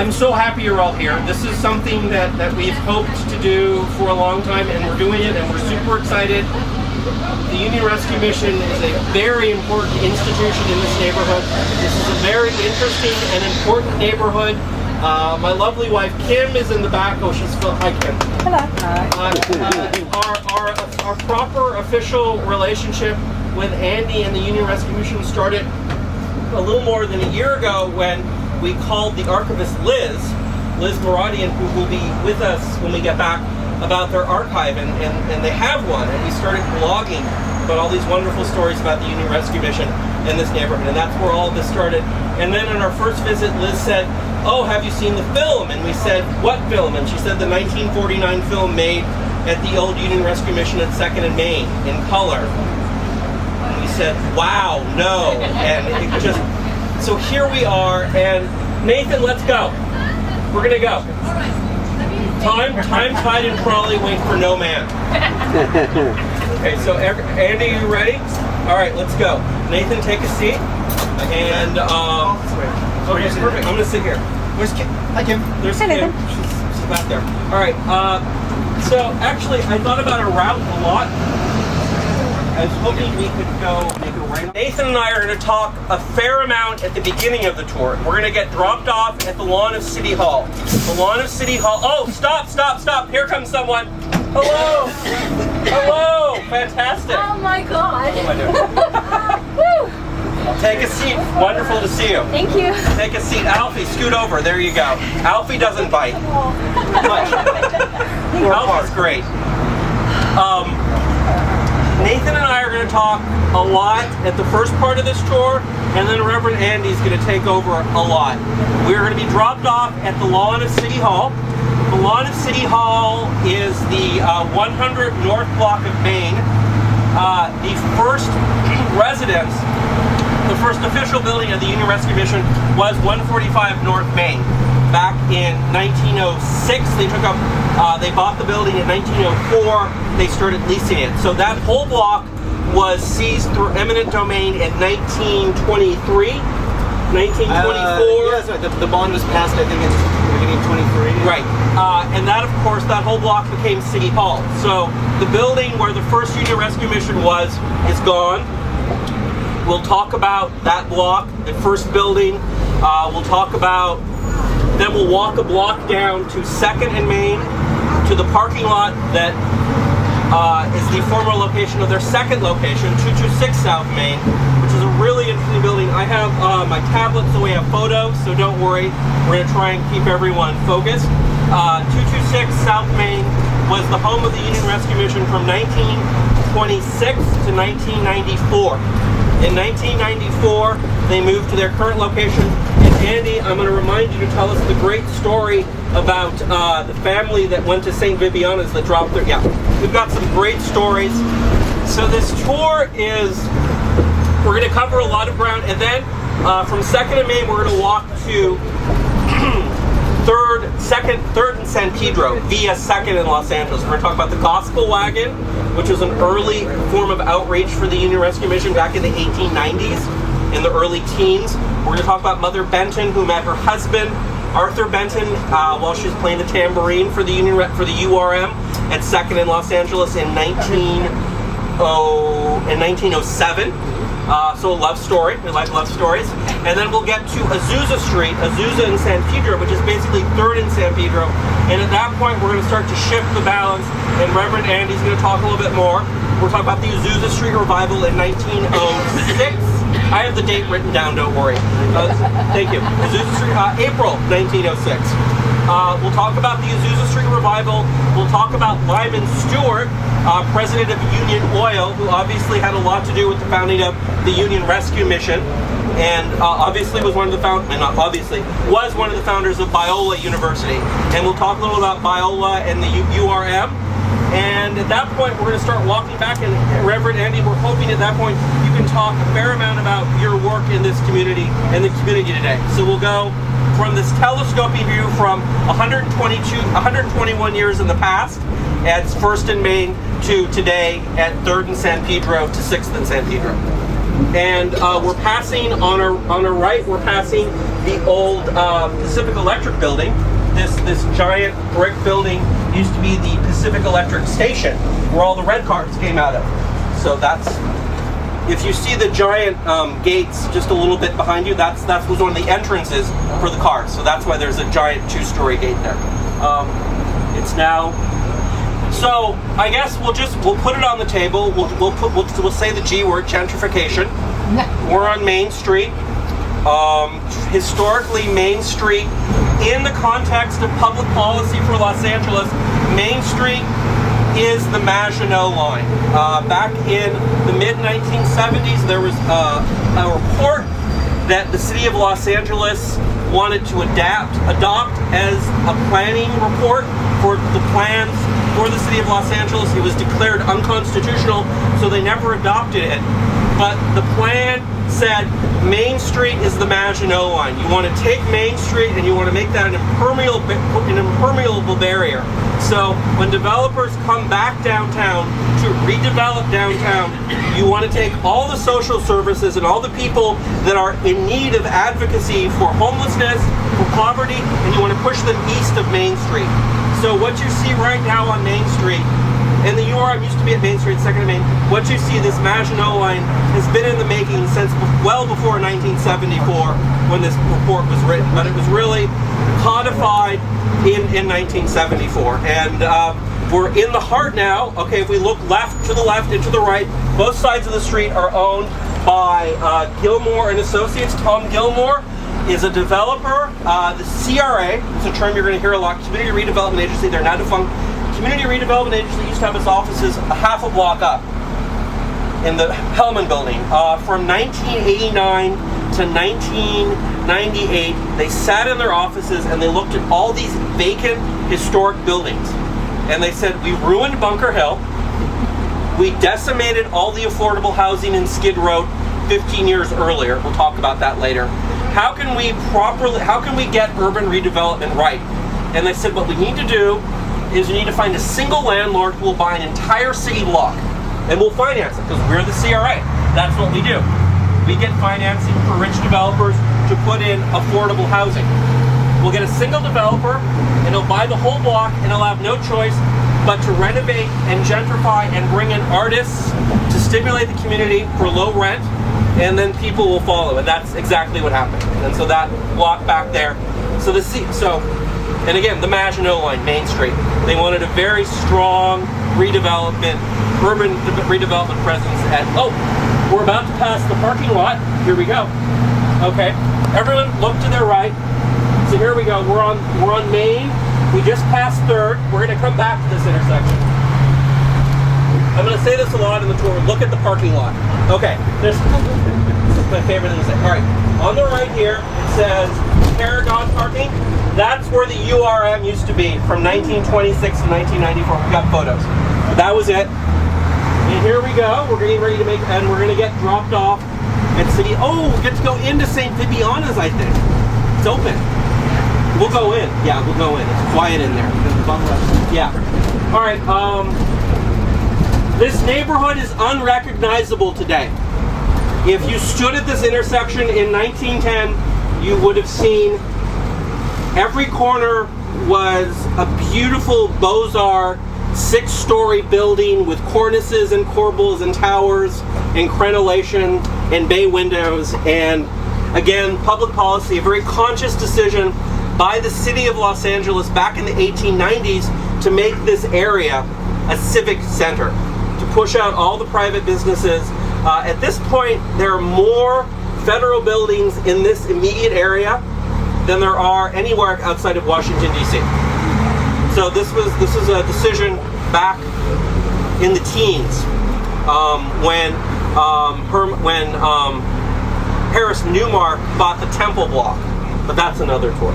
I'm so happy you're all here. This is something that we've hoped to do for a long time, and we're doing it, and we're super excited. The Union Rescue Mission is a very important institution in this neighborhood. This is a very interesting and important neighborhood. My lovely wife Kim is in the back. Oh, she's still. Hi, Kim. Hello. Our proper official relationship with Andy and the Union Rescue Mission started a little more than a year ago when we called the archivist Liz Maradian, who will be with us when we get back, about their archive, and they have one, and we started blogging about all these wonderful stories about the Union Rescue Mission in this neighborhood, and that's where all of this started. And then on our first visit, Liz said, "Oh, have you seen the film?" And we said, "What film?" And she said the 1949 film made at the old Union Rescue Mission at 2nd and Main in color. And we said, "Wow, no." And it just, so here we are, and Nathan, let's go. We're gonna go. Time, tide, and trolley wait for no man. Okay, so Andy, you ready? All right, let's go. Nathan, take a seat. And okay, perfect. I'm gonna sit here. Where's Kim? Hi, Kim. There's Kim. She's back there. All right. So actually, I thought about a route a lot. I was hoping we could go make a right. Nathan and I are going to talk a fair amount at the beginning of the tour. We're going to get dropped off at the lawn of City Hall. The lawn of City Hall. Oh, stop. Here comes someone. Hello. Hello. Fantastic. Oh my God. Woo. Take a seat. Wonderful to see you. Thank you. Take a seat. Alfie, scoot over. There you go. Alfie doesn't bite. Alfie's great. Nathan and I are going to talk a lot at the first part of this tour, and then Reverend Andy's going to take over a lot. We're going to be dropped off at the lawn of City Hall. The lawn of City Hall is the 100 North block of Main. The first residence, the first official building of the Union Rescue Mission was 145 North Main. Back in 1906, they bought the building in 1904. They started leasing it. So that whole block was seized through eminent domain in 1923, 1924. Yes, the bond was passed, I think, in the beginning of 23. Right. And that, of course, that whole block became City Hall. So the building where the first Union Rescue Mission was is gone. We'll talk about that block, the first building. We'll talk about, then we'll walk a block down to 2nd and Main to the parking lot that is the former location of their second location, 226 South Main, which is a really interesting building. I have my tablet, so we have photos, so don't worry. We're going to try and keep everyone focused. 226 South Main was the home of the Union Rescue Mission from 1926 to 1994. In 1994, they moved to their current location. And Andy, I'm going to remind you to tell us the great story about the family that went to St. Vibiana's that dropped their... Yeah, we've got some great stories. So this tour is... We're going to cover a lot of ground. And then from 2nd and Main, we're going to walk to 3rd and San Pedro via 2nd in Los Angeles. We're going to talk about the Gospel Wagon, which was an early form of outreach for the Union Rescue Mission back in the 1890s, in the early teens. We're going to talk about Mother Benton, who met her husband, Arthur Benton, while she was playing the tambourine for the URM at 2nd in Los Angeles in 1907. So a love story. We like love stories. And then we'll get to Azusa Street, Azusa and San Pedro, which is basically 3rd and San Pedro. And at that point, we're going to start to shift the balance, and Reverend Andy's going to talk a little bit more. We're talking about the Azusa Street Revival in 1906. I have the date written down, don't worry. Thank you. Azusa Street, April 1906. We'll talk about the Azusa Street Revival. We'll talk about Lyman Stewart, president of Union Oil, who obviously had a lot to do with the founding of the Union Rescue Mission, and obviously was one of the was one of the founders of Biola University. And we'll talk a little about Biola and the URM. And at that point, we're going to start walking back. And Reverend Andy, we're hoping at that point you can talk a fair amount about your work in this community and the community today. So we'll go from this telescoping view from 121 years in the past at 1st and Main to today at 3rd and San Pedro to 6th and San Pedro. And we're passing on our right. We're passing the old Pacific Electric building. This giant brick building used to be the Pacific Electric station, where all the red cars came out of. So that's, if you see the giant gates just a little bit behind you, that was one of the entrances for the cars. So that's why there's a giant 2-story gate there. It's now. So I guess we'll put it on the table. We'll say the G word, gentrification. We're on Main Street. Historically, Main Street, in the context of public policy for Los Angeles, Main Street is the Maginot Line. Back in the mid-1970s, there was a report that the city of Los Angeles wanted to adopt as a planning report for the plans for the city of Los Angeles. It was declared unconstitutional, so they never adopted it. But the plan said Main Street is the Maginot Line. You want to take Main Street and you want to make that an impermeable barrier. So when developers come back downtown to redevelop downtown, you want to take all the social services and all the people that are in need of advocacy for homelessness, for poverty, and you want to push them east of Main Street. So what you see right now on Main Street, and the URM used to be at Main Street, 2nd and Main, what you see, this Maginot Line, has been in the making since well before 1974 when this report was written, but it was really codified in 1974. And we're in the heart now. Okay, if we look left to the left and to the right, both sides of the street are owned by Gilmore and Associates. Tom Gilmore is a developer. The CRA, it's a term you're going to hear a lot, Community Redevelopment Agency, they're now defunct. Community Redevelopment Agency used to have its offices a half a block up in the Hellman building. From 1989 to 1998, they sat in their offices and they looked at all these vacant historic buildings. And they said, we ruined Bunker Hill. We decimated all the affordable housing in Skid Row 15 years earlier. We'll talk about that later. How can we get urban redevelopment right? And they said, what we need to do is we need to find a single landlord who will buy an entire city block, and we'll finance it, because we're the CRA. That's what we do. We get financing for rich developers to put in affordable housing. We'll get a single developer, and he'll buy the whole block, and he'll have no choice but to renovate and gentrify and bring in artists to stimulate the community for low rent, and then people will follow, and that's exactly what happened. And so that block back there, and again, the Maginot Line, Main Street, they wanted a very strong redevelopment, urban redevelopment presence at, we're about to pass the parking lot. Here we go. Okay, everyone look to their right. So here we go, we're on Main. We just passed 3rd. We're gonna come back to this intersection. I'm gonna say this a lot in the tour. Look at the parking lot. Okay, this is my favorite thing to say. All right, on the right here, it says Paragon parking. That's where the URM used to be from 1926 to 1994. We got photos. But that was it. And here we go. We're getting ready to and we're gonna get dropped off at City. Oh, we get to go into St. Vibiana's, I think. It's open. We'll go in. Yeah, we'll go in. It's quiet in there. Yeah. All right. This neighborhood is unrecognizable today. If you stood at this intersection in 1910, you would have seen every corner was a beautiful Beaux-Arts 6-story building with cornices and corbels and towers and crenellation and bay windows. And again, public policy, a very conscious decision by the city of Los Angeles back in the 1890s to make this area a civic center, to push out all the private businesses. At this point, there are more federal buildings in this immediate area than there are anywhere outside of Washington, D.C. So this is a decision back in the teens when Harris Newmark bought the Temple block, but that's another tour.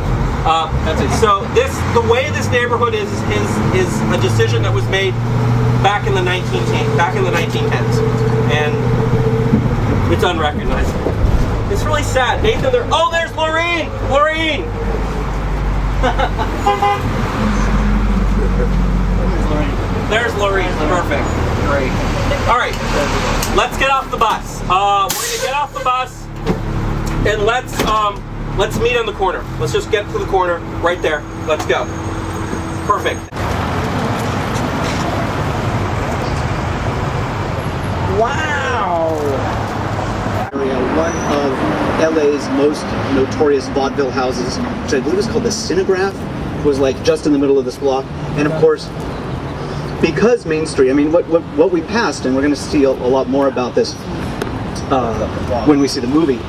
That's it. So the way this neighborhood is a decision that was made back in the 1910s, and it's unrecognizable. It's really sad. Nathan, there's Lorene! Lorene! There's Lorene. Perfect. great. All right, let's get off the bus. We're gonna get off the bus and let's meet on the corner. Let's just get to the corner right there. Let's go. Perfect. Wow! One of LA's most notorious vaudeville houses, which I believe is called the Cinemagraph, was like just in the middle of this block. And of course, because Main Street, I mean, what we passed, and we're going to see a lot more about this when we see the movie,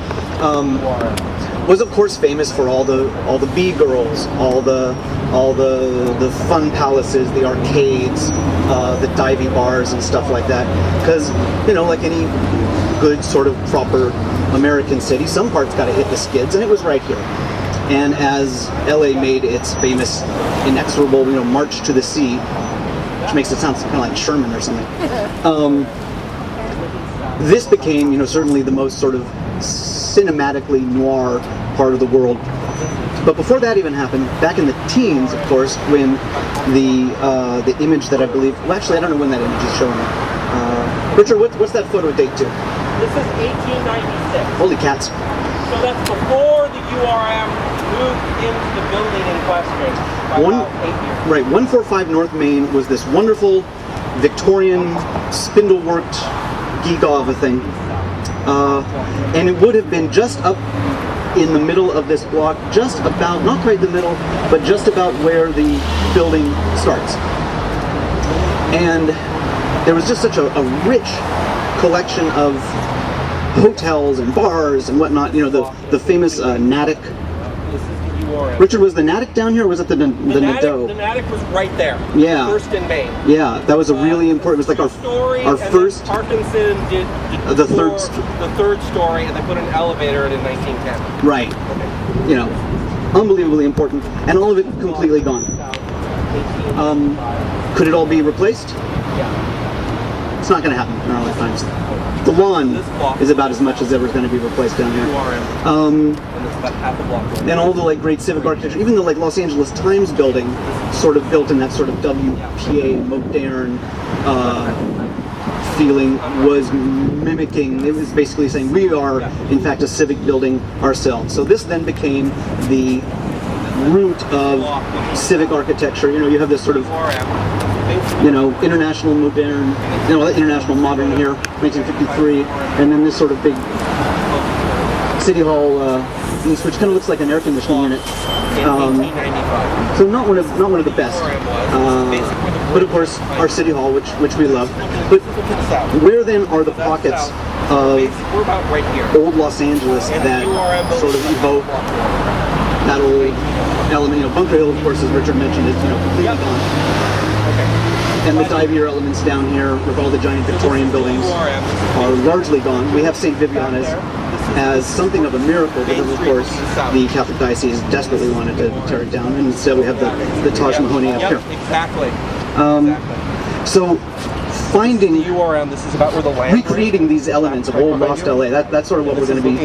was of course famous for all the B-girls, all the fun palaces, the arcades, the diving bars and stuff like that. Because, you know, like any good sort of proper American city, some parts got to hit the skids, and it was right here. And as LA made its famous, inexorable, you know, march to the sea, which makes it sound kind of like Sherman or something, this became, you know, certainly the most sort of cinematically noir part of the world. But before that even happened, back in the teens, of course, when the image that I believe, well, actually, I don't know when that image is showing. Richard, what's that photo date to? This is 1896. Holy cats. So that's before the URM moved into the building in question by about 8 years. Right, 145 North Main was this wonderful Victorian spindle-worked geek-off of a thing. And it would have been just up in the middle of this block, just about, not quite the middle, but just about where the building starts. And there was just such a rich collection of hotels and bars and whatnot, you know, the famous Natick. This is the URM. Richard, was the Natick down here, or was it the Nadeau? The Natick was right there. Yeah. First in Maine. Yeah, that was a really important, it was like our first, Parkinson did the third story, and they put an elevator in 1910. right, Okay. you know, unbelievably important, and all of it completely gone. Could it all be replaced? Yeah. It's not going to happen in our lifetimes. The lawn is about as much as ever is going to be replaced down here. And it's about half a block away. And all the like great civic architecture, even the like Los Angeles Times building, sort of built in that sort of WPA modern feeling, was mimicking. It was basically saying we are, in fact, a civic building ourselves. So this then became the root of civic architecture. You know, you have this sort of, you know, international modern, you know, international modern here, 1953, and then this sort of big city hall piece, which kind of looks like an air conditioning unit. So not one of the best. But of course, our city hall, which we love. But where then are the pockets of old Los Angeles that sort of evoke that old element? You know, Bunker Hill, of course, as Richard mentioned, is, you know, completely gone. And the dive-year elements down here with all the giant Victorian buildings are largely gone. We have St. Vibiana's as something of a miracle because, of course, the Catholic Diocese desperately wanted to tear it down, and instead we have the Taj Mahal up here. Exactly. So finding the URM, this is about where the land recreating these elements of old lost LA, that's sort of what we're going to be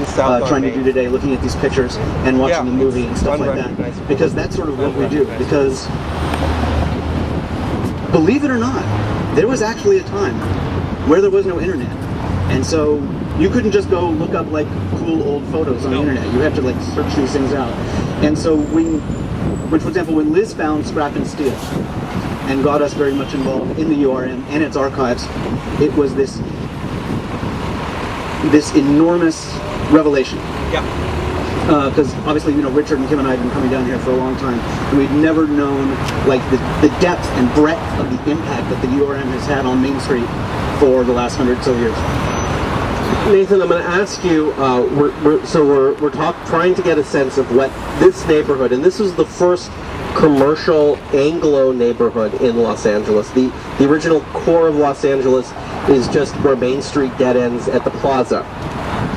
trying to do today, looking at these pictures and watching the movie and stuff like that, because that's sort of what we do. Because believe it or not, there was actually a time where there was no internet, and so you couldn't just go look up like cool old photos on the internet. You had to like search these things out. And so when for example, when Liz found Scrap and Steel and got us very much involved in the URM and its archives, it was this enormous revelation. Yeah. Because obviously, you know, Richard and Kim and I have been coming down here for a long time, and we'd never known like the depth and breadth of the impact that the URM has had on Main Street for the last 100 or so years. Nathan, I'm going to ask you. We're trying to get a sense of what this neighborhood, and this is the first commercial Anglo neighborhood in Los Angeles. The original core of Los Angeles is just where Main Street dead ends at the plaza.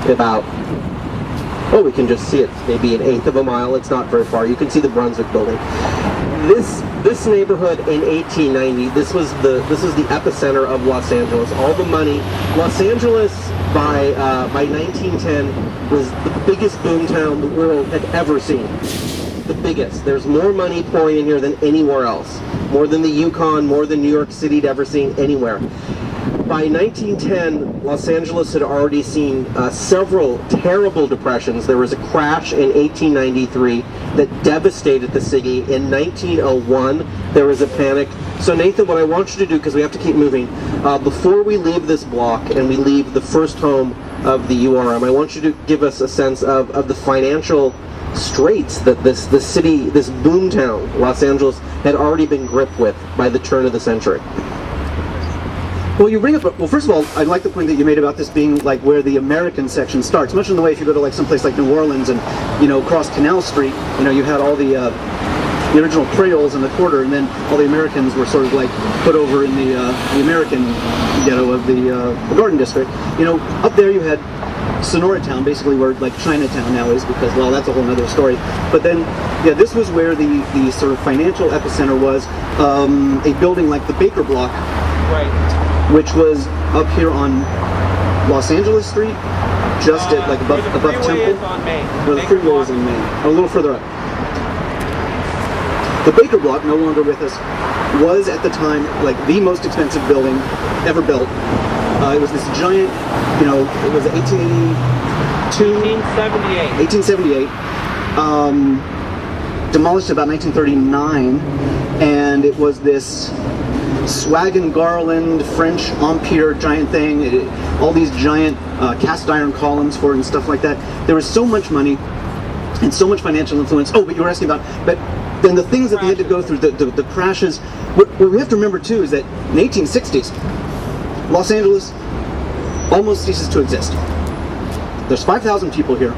About, oh, we can just see it, maybe an eighth of a mile. It's not very far. You can see the Brunswick building. This neighborhood in 1890, this was the epicenter of Los Angeles. All the money. Los Angeles by 1910 was the biggest boomtown the world had ever seen. The biggest. There's more money pouring in here than anywhere else. More than the Yukon, more than New York City had ever seen anywhere. By 1910, Los Angeles had already seen several terrible depressions. There was a crash in 1893 that devastated the city. In 1901, there was a panic. So Nathan, what I want you to do, because we have to keep moving, before we leave this block and we leave the first home of the URM, I want you to give us a sense of the financial straits that this city, this boomtown, Los Angeles, had already been gripped with by the turn of the century. Well, you bring up, well, first of all, I like the point that you made about this being like where the American section starts. Much in the way if you go to like someplace like New Orleans and, you know, across Canal Street, you know, you had all the original Creoles in the quarter, and then all the Americans were sort of like put over in the American ghetto of the Garden District. You know, up there you had Sonora Town, basically where like Chinatown now is, because, well, that's a whole other story. But then, yeah, this was where the sort of financial epicenter was, a building like the Baker Block. Right. Which was up here on Los Angeles Street, just at like above Temple. Is on Main. Where the freeway is on Main, a little further up. The Baker Block, no longer with us, was at the time like the most expensive building ever built. It was this giant, you know, it was 1878. Demolished about 1939, and it was this wagon garland, French Empire giant thing, all these giant cast iron columns for it and stuff like that. There was so much money and so much financial influence. Oh, but you were asking about, but then the things that they had to go through, the crashes, what we have to remember too is that in the 1860s, Los Angeles almost ceases to exist. There's 5,000 people here.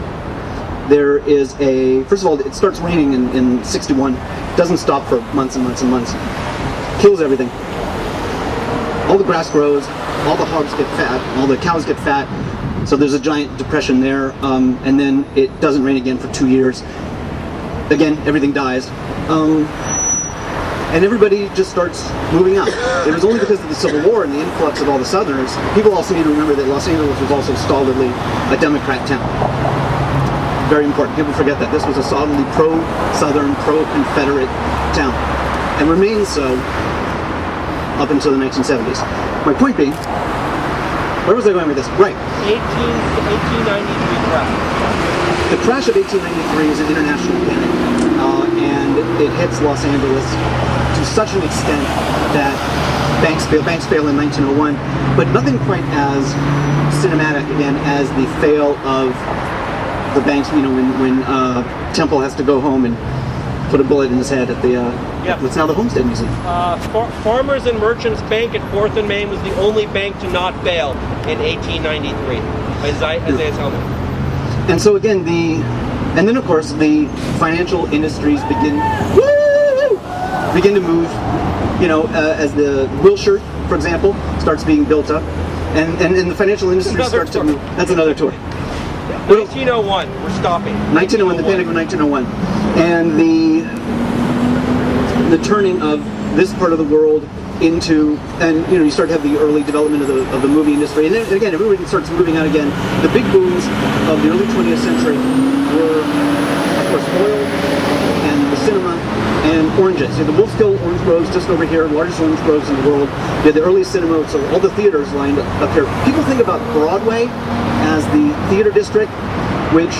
There is first of all, it starts raining in 61, doesn't stop for months and months and months, kills everything. All the grass grows, all the hogs get fat, all the cows get fat, so there's a giant depression there, and then it doesn't rain again for 2 years. Again, everything dies, and everybody just starts moving out. It was only because of the Civil War and the influx of all the Southerners. People also need to remember that Los Angeles was also stolidly a Democrat town. Very important. People forget that. This was a solidly pro-Southern, pro-Confederate town, and remains so up until the 1970s. My point being, where was I going with this? Right. 1893 crash. The crash of 1893 is an international panic, and it hits Los Angeles to such an extent that banks fail in 1901, but nothing quite as cinematic, again, as the fail of the banks, you know, when Temple has to go home and put a bullet in his head at the what's now the Homestead Museum. Farmers and Merchants Bank at 4th and Main was the only bank to not fail in 1893. Isaiah Salmon. And so again, and then of course the financial industries begin to move. You know, as the Wilshire, for example, starts being built up, and the financial industry starts to move. That's another tour. 1901, we're stopping. 1901, the panic of 1901, and the turning of this part of the world into, and you know, you start to have the early development of the movie industry, and then again, everybody starts moving out again. The big booms of the early 20th century were, of course, oil and the cinema and oranges. You had the Wolfskill orange groves just over here, largest orange groves in the world. You had the early cinema, so all the theaters lined up here. People think about Broadway as the theater district, which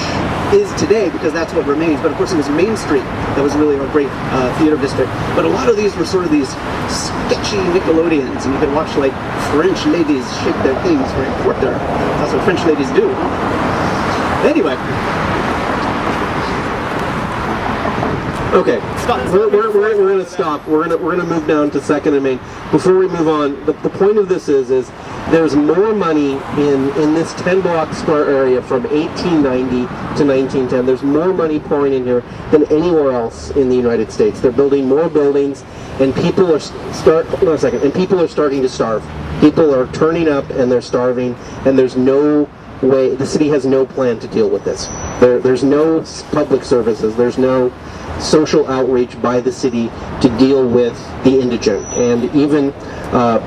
is today because that's what remains, but of course it was Main Street that was really our great theater district. But a lot of these were sort of these sketchy Nickelodeons, and you could watch like French ladies shake their things for a quarter. That's what French ladies do. Anyway. Okay, we're going to stop. We're going to move down to 2nd and Main. Before we move on, the point of this is there's more money in this 10-block square area from 1890 to 1910. There's more money pouring in here than anywhere else in the United States. They're building more buildings, and people are starting to starve. People are turning up and they're starving, and there's no way. The city has no plan to deal with this. There's no public services. There's no social outreach by the city to deal with the indigent, and even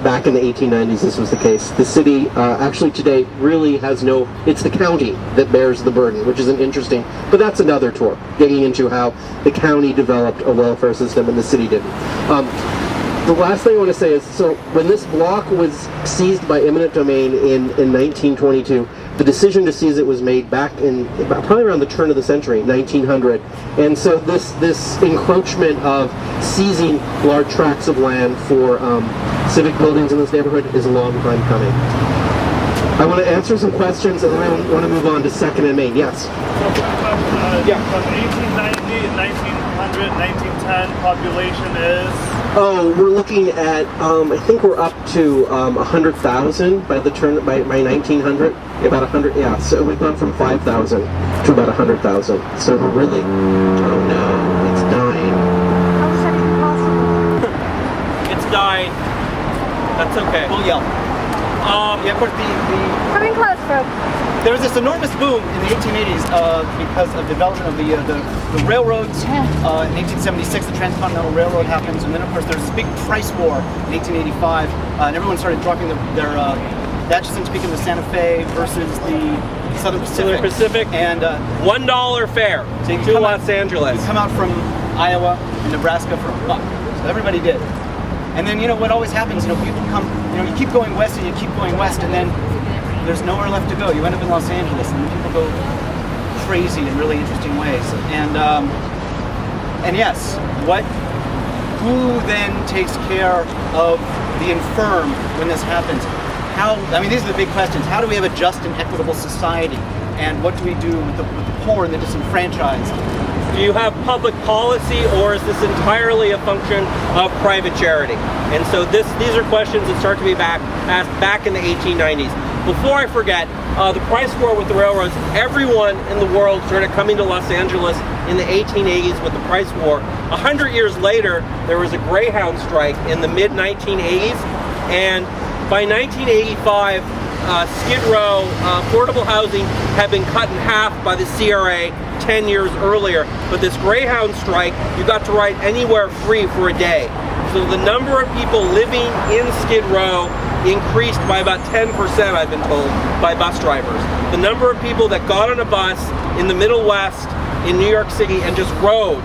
back in the 1890s this was the case. The city actually today really has no, it's the county that bears the burden, which is an interesting, but that's another tour, getting into how the county developed a welfare system and the city didn't. The last thing I want to say is, so when this block was seized by eminent domain in 1922, the decision to seize it was made back in probably around the turn of the century, 1900. And so this encroachment of seizing large tracts of land for civic buildings in this neighborhood is a long time coming. I want to answer some questions, and then I want to move on to 2nd and Main. Yes? Yeah. From 1890 and 1900, 1910, population is? Oh, we're looking at, I think we're up to 100,000 by 1900. About 100, yeah. So we've gone from 5,000 to about 100,000. So we're really, oh no, it's dying. How is that even possible? It's dying. That's okay. We'll yell. Yeah, of course, Come in close, folks. there was this enormous boom in the 1880s because of development of the railroads. In 1876, the Transcontinental Railroad happens, and then of course there's this big price war in 1885, and everyone started dropping their batches and speaking the Santa Fe versus the Southern Pacific. And $1 fare to Los Angeles. You come out from Iowa and Nebraska for $1. So everybody did. And then, what always happens, people come, you keep going west and you keep going west, and then there's nowhere left to go. You end up in Los Angeles, and then people go crazy in really interesting ways. And yes, who then takes care of the infirm when this happens? These are the big questions. How do we have a just and equitable society? And what do we do with the poor and the disenfranchised? Do you have public policy, or is this entirely a function of private charity? And so these are questions that start to be asked back in the 1890s. Before I forget, the price war with the railroads, everyone in the world started coming to Los Angeles in the 1880s with the price war. 100 years later, there was a Greyhound strike in the mid-1980s, and by 1985, Skid Row affordable housing had been cut in half by the CRA 10 years earlier. But this Greyhound strike, you got to ride anywhere free for a day. So the number of people living in Skid Row increased by about 10%, I've been told, by bus drivers. The number of people that got on a bus in the Middle West in New York City and just rode,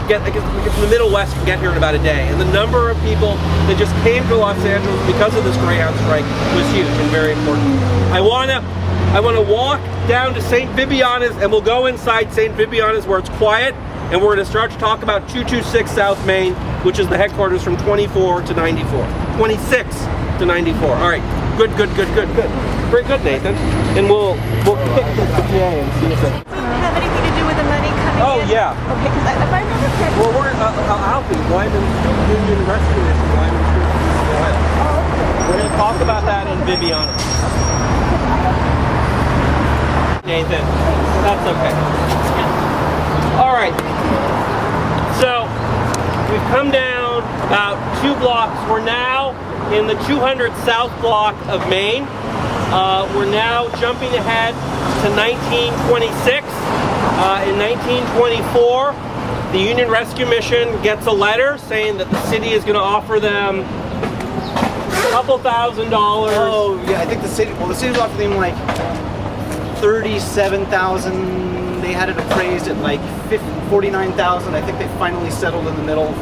get from the Middle West and get here in about a day. And the number of people that just came to Los Angeles because of this Greyhound strike was huge and very important. I want to walk down to St. Vibiana's, and we'll go inside St. Vibiana's where it's quiet, and we're going to start to talk about 226 South Main, which is the headquarters from 24 to 94. 26 to 94. All right. Good. Very good, Nathan. And we'll pick this PA and see if it... Have anything to do with the money coming in? Oh, yeah. Okay, because if I remember correctly... Well, we're Alfie, Wyman Union Rescue Mission, Wyman Street, Ohio. Oh, okay. We're going to talk about that in Vibiana. Nathan, that's okay. All right. So, we've come down about 2 blocks. We're now in the 200 South block of Maine. We're now jumping ahead to 1926. In 1924, the Union Rescue Mission gets a letter saying that the city is going to offer them a couple $1,000. Oh, yeah, I think the city was offering them like 37,000. They had it appraised at like 49,000. I think they finally settled in the middle.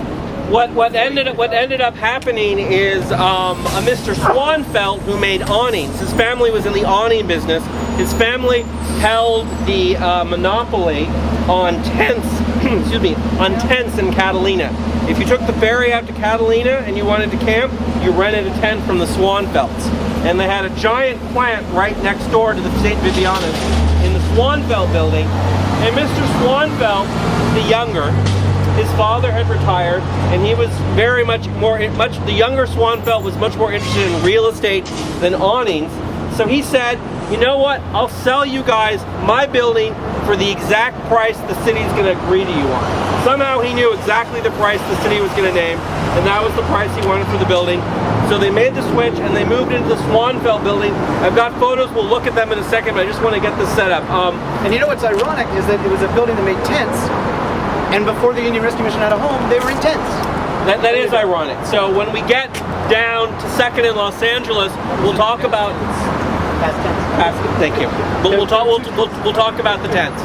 What ended up happening is a Mr. Swanfelt, who made awnings. His family was in the awning business. His family held the monopoly on tents. Excuse me, on tents in Catalina. If you took the ferry out to Catalina and you wanted to camp, you rented a tent from the Swanfelts. And they had a giant plant right next door to the St. Vibiana's in the Swanfelt building. And Mr. Swanfelt, the younger, his father had retired, and he was very the younger Swanfelt was much more interested in real estate than awnings. So he said, you know what, I'll sell you guys my building for the exact price the city's going to agree to you on. Somehow he knew exactly the price the city was going to name, and that was the price he wanted for the building. So they made the switch, and they moved into the Swanfelt building. I've got photos, we'll look at them in a second, but I just want to get this set up. And you know what's ironic is that it was a building that made tents, and before the Union Rescue Mission had a home, they were in tents. That is ironic. So when we get down to 2nd in Los Angeles, we'll talk about... Thank you. But we'll talk about the tents.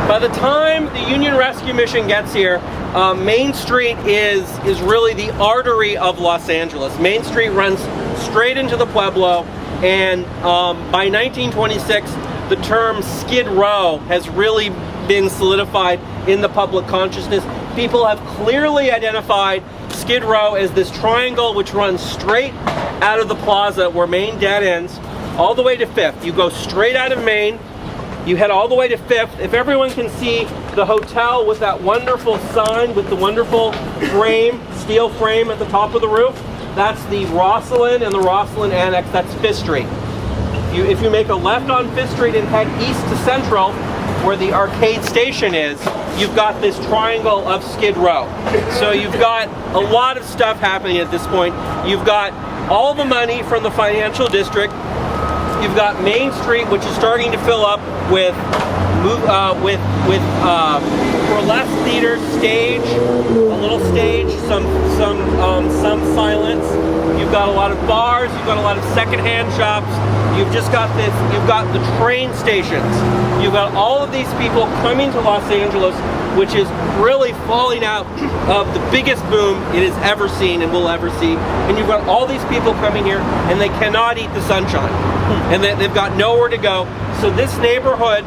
By the time the Union Rescue Mission gets here, Main Street is really the artery of Los Angeles. Main Street runs straight into the Pueblo, and by 1926, the term Skid Row has really been solidified in the public consciousness. People have clearly identified Skid Row as this triangle which runs straight out of the plaza where Main dead ends, all the way to 5th. You go straight out of Main, you head all the way to 5th. If everyone can see the hotel with that wonderful sign with the wonderful frame, steel frame at the top of the roof, that's the Rosslyn and the Rosslyn Annex, that's 5th Street. If you make a left on 5th Street and head east to Central, where the arcade station is, you've got this triangle of Skid Row. So you've got a lot of stuff happening at this point. You've got all the money from the financial district. You've got Main Street, which is starting to fill up with burlesque theater, stage, a little stage, some silence. You've got a lot of bars. You've got a lot of secondhand shops. You've just got this. You've got the train stations. You've got all of these people coming to Los Angeles, which is really falling out of the biggest boom it has ever seen and will ever see. And you've got all these people coming here, and they cannot eat the sunshine, and they've got nowhere to go. So this neighborhood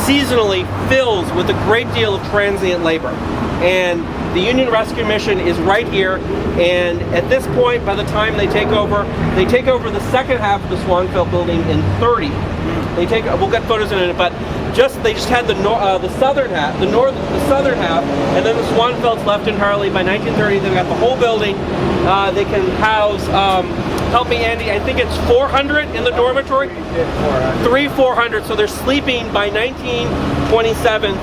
seasonally fills with a great deal of transient labor. And the Union Rescue Mission is right here, and at this point, by the time they take over the second half of the Swanfeld building in 30. We'll get photos in a minute, but they just had the southern half, the southern half, and then the Swanfelds left entirely. By 1930, they've got the whole building. They can house, help me Andy, I think it's 400 in the dormitory? 400, so they're sleeping by 1927,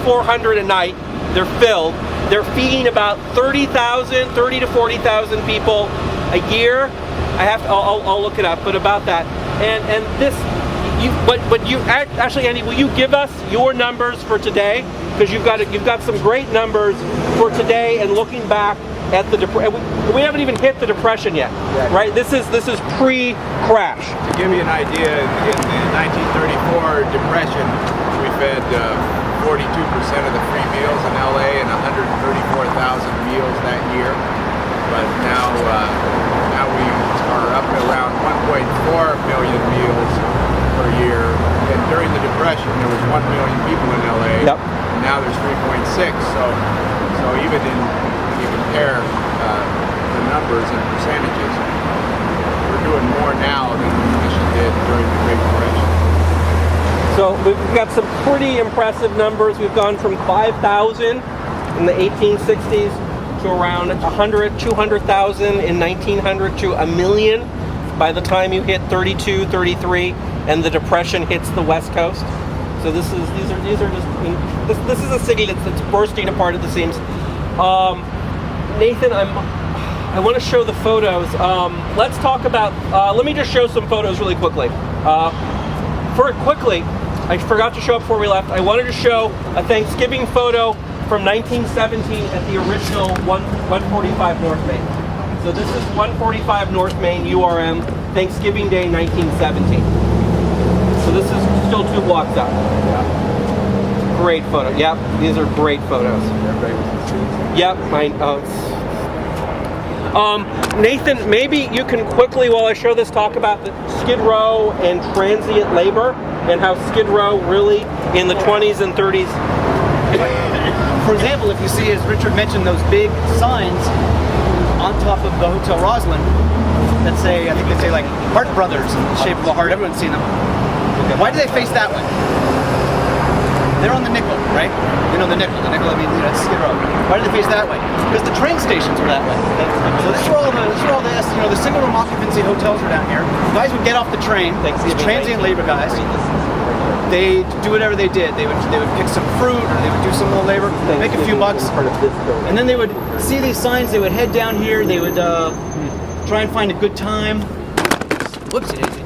400 a night. They're filled. They're feeding about 30 to 40,000 people a year. I'll look it up, but about that. And this, actually, Andy, will you give us your numbers for today? Because you've got some great numbers for today, and looking back at the we haven't even hit the Depression yet, right? This is pre-crash. To give you an idea, in the 1934 Depression, we fed 42% of the free meals in LA and 134,000 meals that year. But now we are up to around 1.4 million meals per year. And during the Depression, there was 1 million people in LA. Yep. And now there's 3.6. So even when you compare the numbers and percentages, we're doing more now than the mission did during the Great Depression. So we've got some pretty impressive numbers. We've gone from 5,000 in the 1860s to around 100, 200,000 in 1900 to a million by the time you hit 32, 33, and the Depression hits the West Coast. So this is a city that's bursting apart at the seams. Nathan, I want to show the photos. Let's talk about. Let me just show some photos really quickly. I forgot to show up before we left. I wanted to show a Thanksgiving photo from 1917 at the original 145 North Main. So this is 145 North Main, URM, Thanksgiving Day, 1917. So this is still 2 blocks up. Great photo. Yep, these are great photos. Yep, Nathan, maybe you can quickly, while I show this, talk about the Skid Row and transient labor and how Skid Row really in the 20s and 30s. For example, if you see, as Richard mentioned, those big signs on top of the Hotel Roslyn that say, I think they say like Hart Brothers in the shape of a heart. Everyone's seen them. Why do they face that way? They're on the nickel, right? You know the nickel. The nickel, I mean, that's Skid Row. Why do they face that way? Because the train stations were that way. So this is where all the single room occupancy hotels were down here. Guys would get off the train, these transient labor guys. They do whatever they did. They would pick some fruit, or they would do some little labor, make a few bucks, and then they would see these signs. They would head down here. They would try and find a good time. Whoopsie daisy.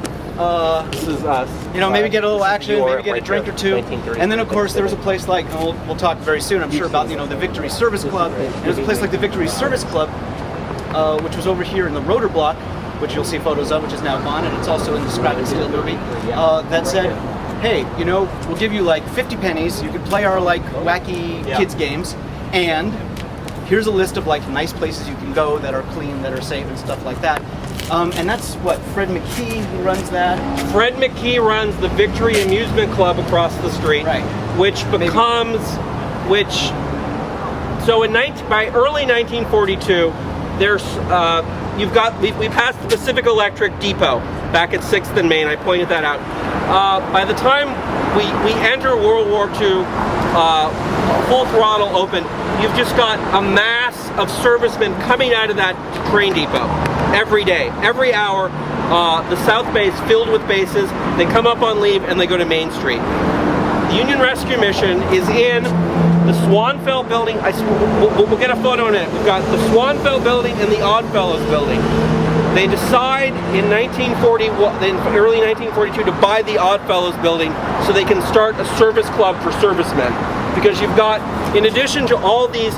This is us. Maybe get a little action, maybe get a drink or two. And then, of course, there was a place like, we'll talk very soon, I'm sure, about, the Victory Service Club. And there's a place like the Victory Service Club, which was over here in the Rotor Block, which you'll see photos of, which is now gone, and it's also in the Scrap and Steel movie, that said, hey, we'll give you like 50 pennies, you can play our like wacky kids games, and here's a list of like nice places you can go that are clean, that are safe, and stuff like that. And that's what Fred McKee who runs that. Fred McKee runs the Victory Amusement Club across the street, Right. which becomes, so by early 1942, there's, we passed the Pacific Electric Depot back at 6th and Main. I pointed that out. By the time we enter World War II, full throttle open, you've just got a mass of servicemen coming out of that train depot every day, every hour. The South Bay is filled with bases. They come up on leave and they go to Main Street. The Union Rescue Mission is in the Swanfeld building. We'll get a photo in a minute. We've got the Swanfeld building and the Oddfellows building. They decide in early 1942 to buy the Oddfellows building so they can start a service club for servicemen. Because you've got, in addition to all these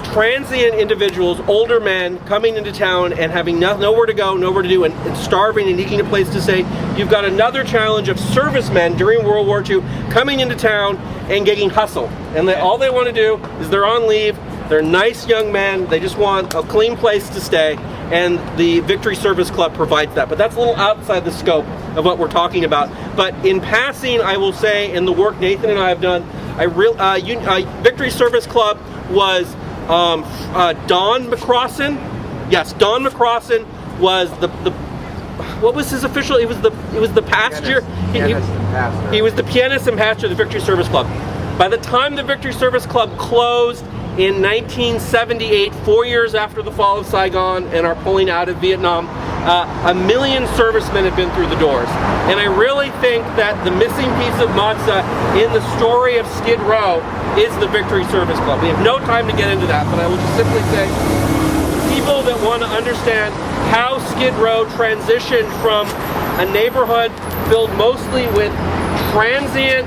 transient individuals, older men coming into town and having nowhere to go, nowhere to do, and starving and needing a place to stay, you've got another challenge of servicemen during World War II coming into town and getting hustled. And all they want to do is they're on leave, they're nice young men, they just want a clean place to stay, and the Victory Service Club provides that. But that's a little outside the scope of what we're talking about. But in passing, I will say, in the work Nathan and I have done, Victory Service Club was Don McCrossan. Yes, Don McCrossan was the what was his official? It was the pastor. He was the pianist and pastor of the Victory Service Club. By the time the Victory Service Club closed in 1978, 4 years after the fall of Saigon and our pulling out of Vietnam, 1 million servicemen have been through the doors. And I really think that the missing piece of matzah in the story of Skid Row is the Victory Service Club. We have no time to get into that, but I will just simply say, people that want to understand how Skid Row transitioned from a neighborhood filled mostly with transient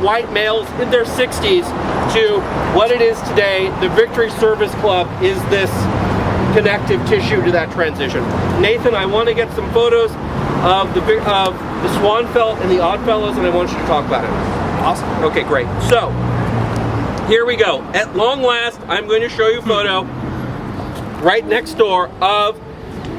white males in their 60s to what it is today, the Victory Service Club is this connective tissue to that transition. Nathan, I want to get some photos of the Swanfeld and the Oddfellows, and I want you to talk about it. Awesome. Okay, great. So, here we go. At long last, I'm going to show you a photo right next door of,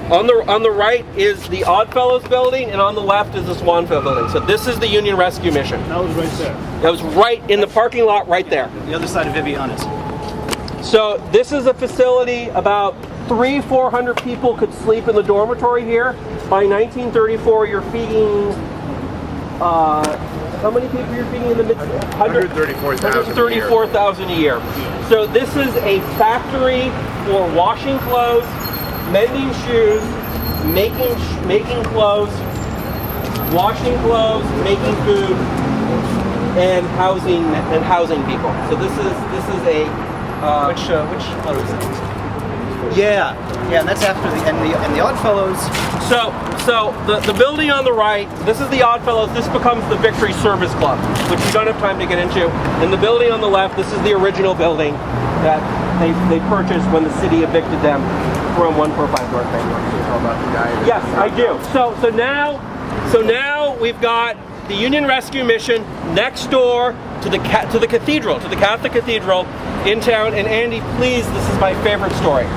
on the right is the Oddfellows building, and on the left is the Swanfeld building. So this is the Union Rescue Mission. That was right there. That was right in the parking lot right there. The other side of Vibiana's. So this is a facility about 300-400 people could sleep in the dormitory here. By 1934, you're feeding, how many people you're feeding in the midst? 134,000 a year. So this is a factory for washing clothes, mending shoes, making clothes, washing clothes, making food, and housing people. So this is a Which photo is it? Yeah, and that's after the Oddfellows. So the building on the right, this is the Oddfellows. This becomes the Victory Service Club, which we don't have time to get into. And the building on the left, this is the original building that they purchased when the city evicted them from 145 North Main. Yes, I do. So now we've got the Union Rescue Mission next door to the Cathedral, to the Catholic Cathedral in town. And Andy, please, this is my favorite story.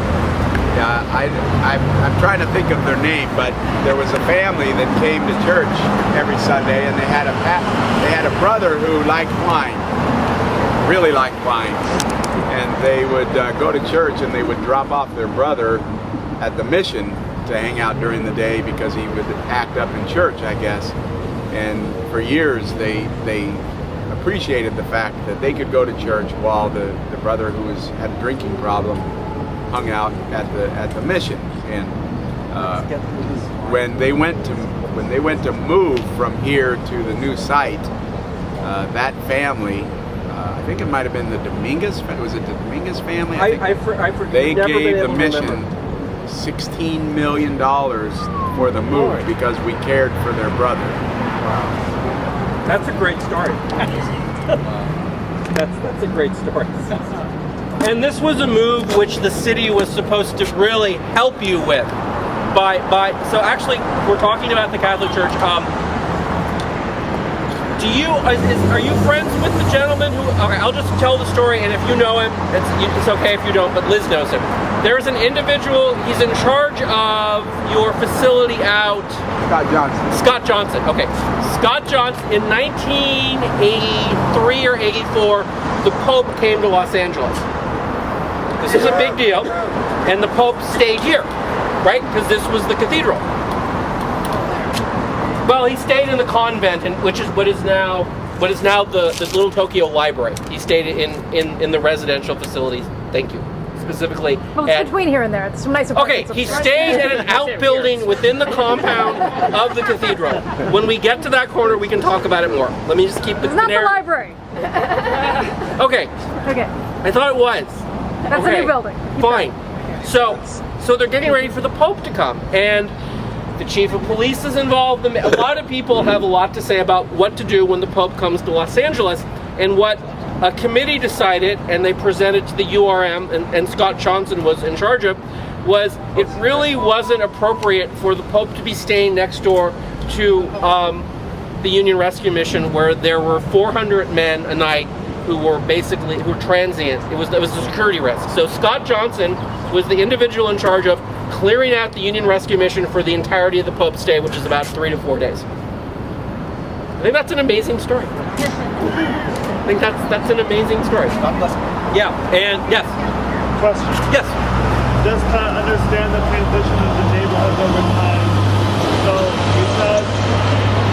Yeah, I'm trying to think of their name, but there was a family that came to church every Sunday, and they had a brother who liked wine, really liked wine, and they would go to church and they would drop off their brother at the mission to hang out during the day because he would act up in church, I guess. And for years they appreciated the fact that they could go to church while the brother who had a drinking problem hung out at the mission. And when they went to move from here to the new site, that family, I think it might have been the Dominguez. Was it the Dominguez family? They gave the mission $16 million for the move because we cared for their brother. Wow. That's a great story. That's a great story. And this was a move which the city was supposed to really help you with. So actually, we're talking about the Catholic Church. are you friends with the gentleman who? Okay, I'll just tell the story, and if you know him, it's okay if you don't. But Liz knows him. There's an individual. He's in charge of your facility out. Scott Johnson. Okay, Scott Johnson. In 1983 or 84, the Pope came to Los Angeles. This is a big deal, and the Pope stayed here, right? Because this was the cathedral. Well, he stayed in the convent, which is what is now the Little Tokyo Library. He stayed in the residential facilities. Thank you. Specifically. Well, it's between here and there. It's some nice apartments. Okay, he stayed at an outbuilding within the compound of the cathedral. When we get to that corner, we can talk about it more. Let me just keep it. It's not the library. Okay. Okay. I thought it was. That's a new building. Fine. So they're getting ready for the Pope to come, and the chief of police is involved. A lot of people have a lot to say about what to do when the Pope comes to Los Angeles, and what a committee decided, and they presented to the URM, and Scott Johnson was in charge of, was it really wasn't appropriate for the Pope to be staying next door to the Union Rescue Mission, where there were 400 men a night who were transient. It was a security risk. So Scott Johnson was the individual in charge of clearing out the Union Rescue Mission for the entirety of the Pope's stay, which is about 3 to 4 days. I think that's an amazing story. I think that's an amazing story. God bless him. Yeah, and yes. Question. Yes. Just to understand the transition of the neighborhood over time. So you said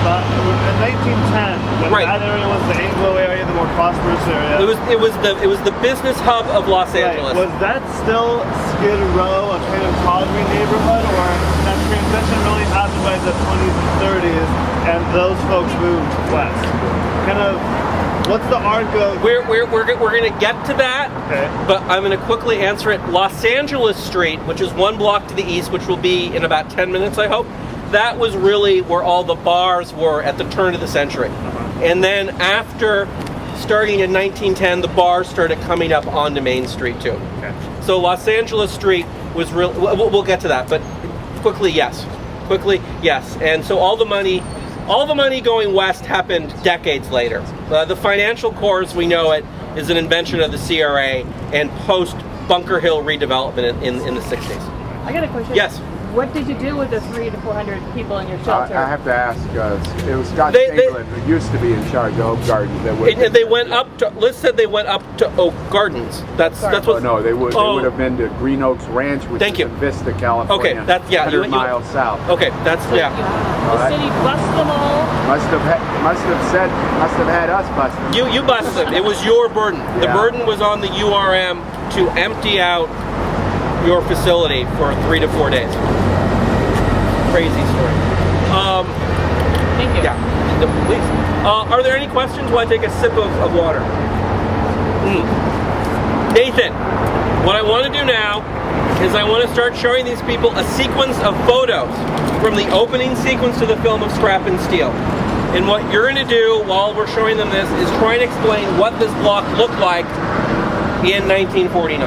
that in 1910, when Right. that area was the Anglo area, the more prosperous area. It was the business hub of Los Angeles. Was that still Skid Row, a kind of Broadway neighborhood, or that transition really happened by the 20s and 30s, and those folks moved west? Kind of, what's the arc of? We're going to get to that, Okay. but I'm going to quickly answer it. Los Angeles Street, which is one block to the east, which will be in about 10 minutes, I hope. That was really where all the bars were at the turn of the century. And then after, starting in 1910, the bars started coming up onto Main Street too. Okay. So Los Angeles Street was real. We'll get to that, but quickly, yes. And so all the money going west happened decades later. The financial core, as we know it, is an invention of the CRA and post Bunker Hill redevelopment in the 60s. I got a question. Yes. What did you do with the 300 to 400 people in your shelter? I have to ask, it was Scott Chamberlain who used to be in charge of Oak Gardens. They went up to, Liz said they went up to Oak Gardens. That's what. No, they would have been to Green Oaks Ranch, which is in Vista, California. Okay, that's 100 miles south. Okay, that's The city bussed them all. Must have had us busted. You busted them. It was your burden. The burden was on the URM to empty out your facility for 3 to 4 days. Crazy story. Thank you. Yeah, please. Are there any questions while I take a sip of water? Nathan, what I want to do now is I want to start showing these people a sequence of photos from the opening sequence to the film of Scrap and Steel. And what you're going to do while we're showing them this is try and explain what this block looked like in 1949.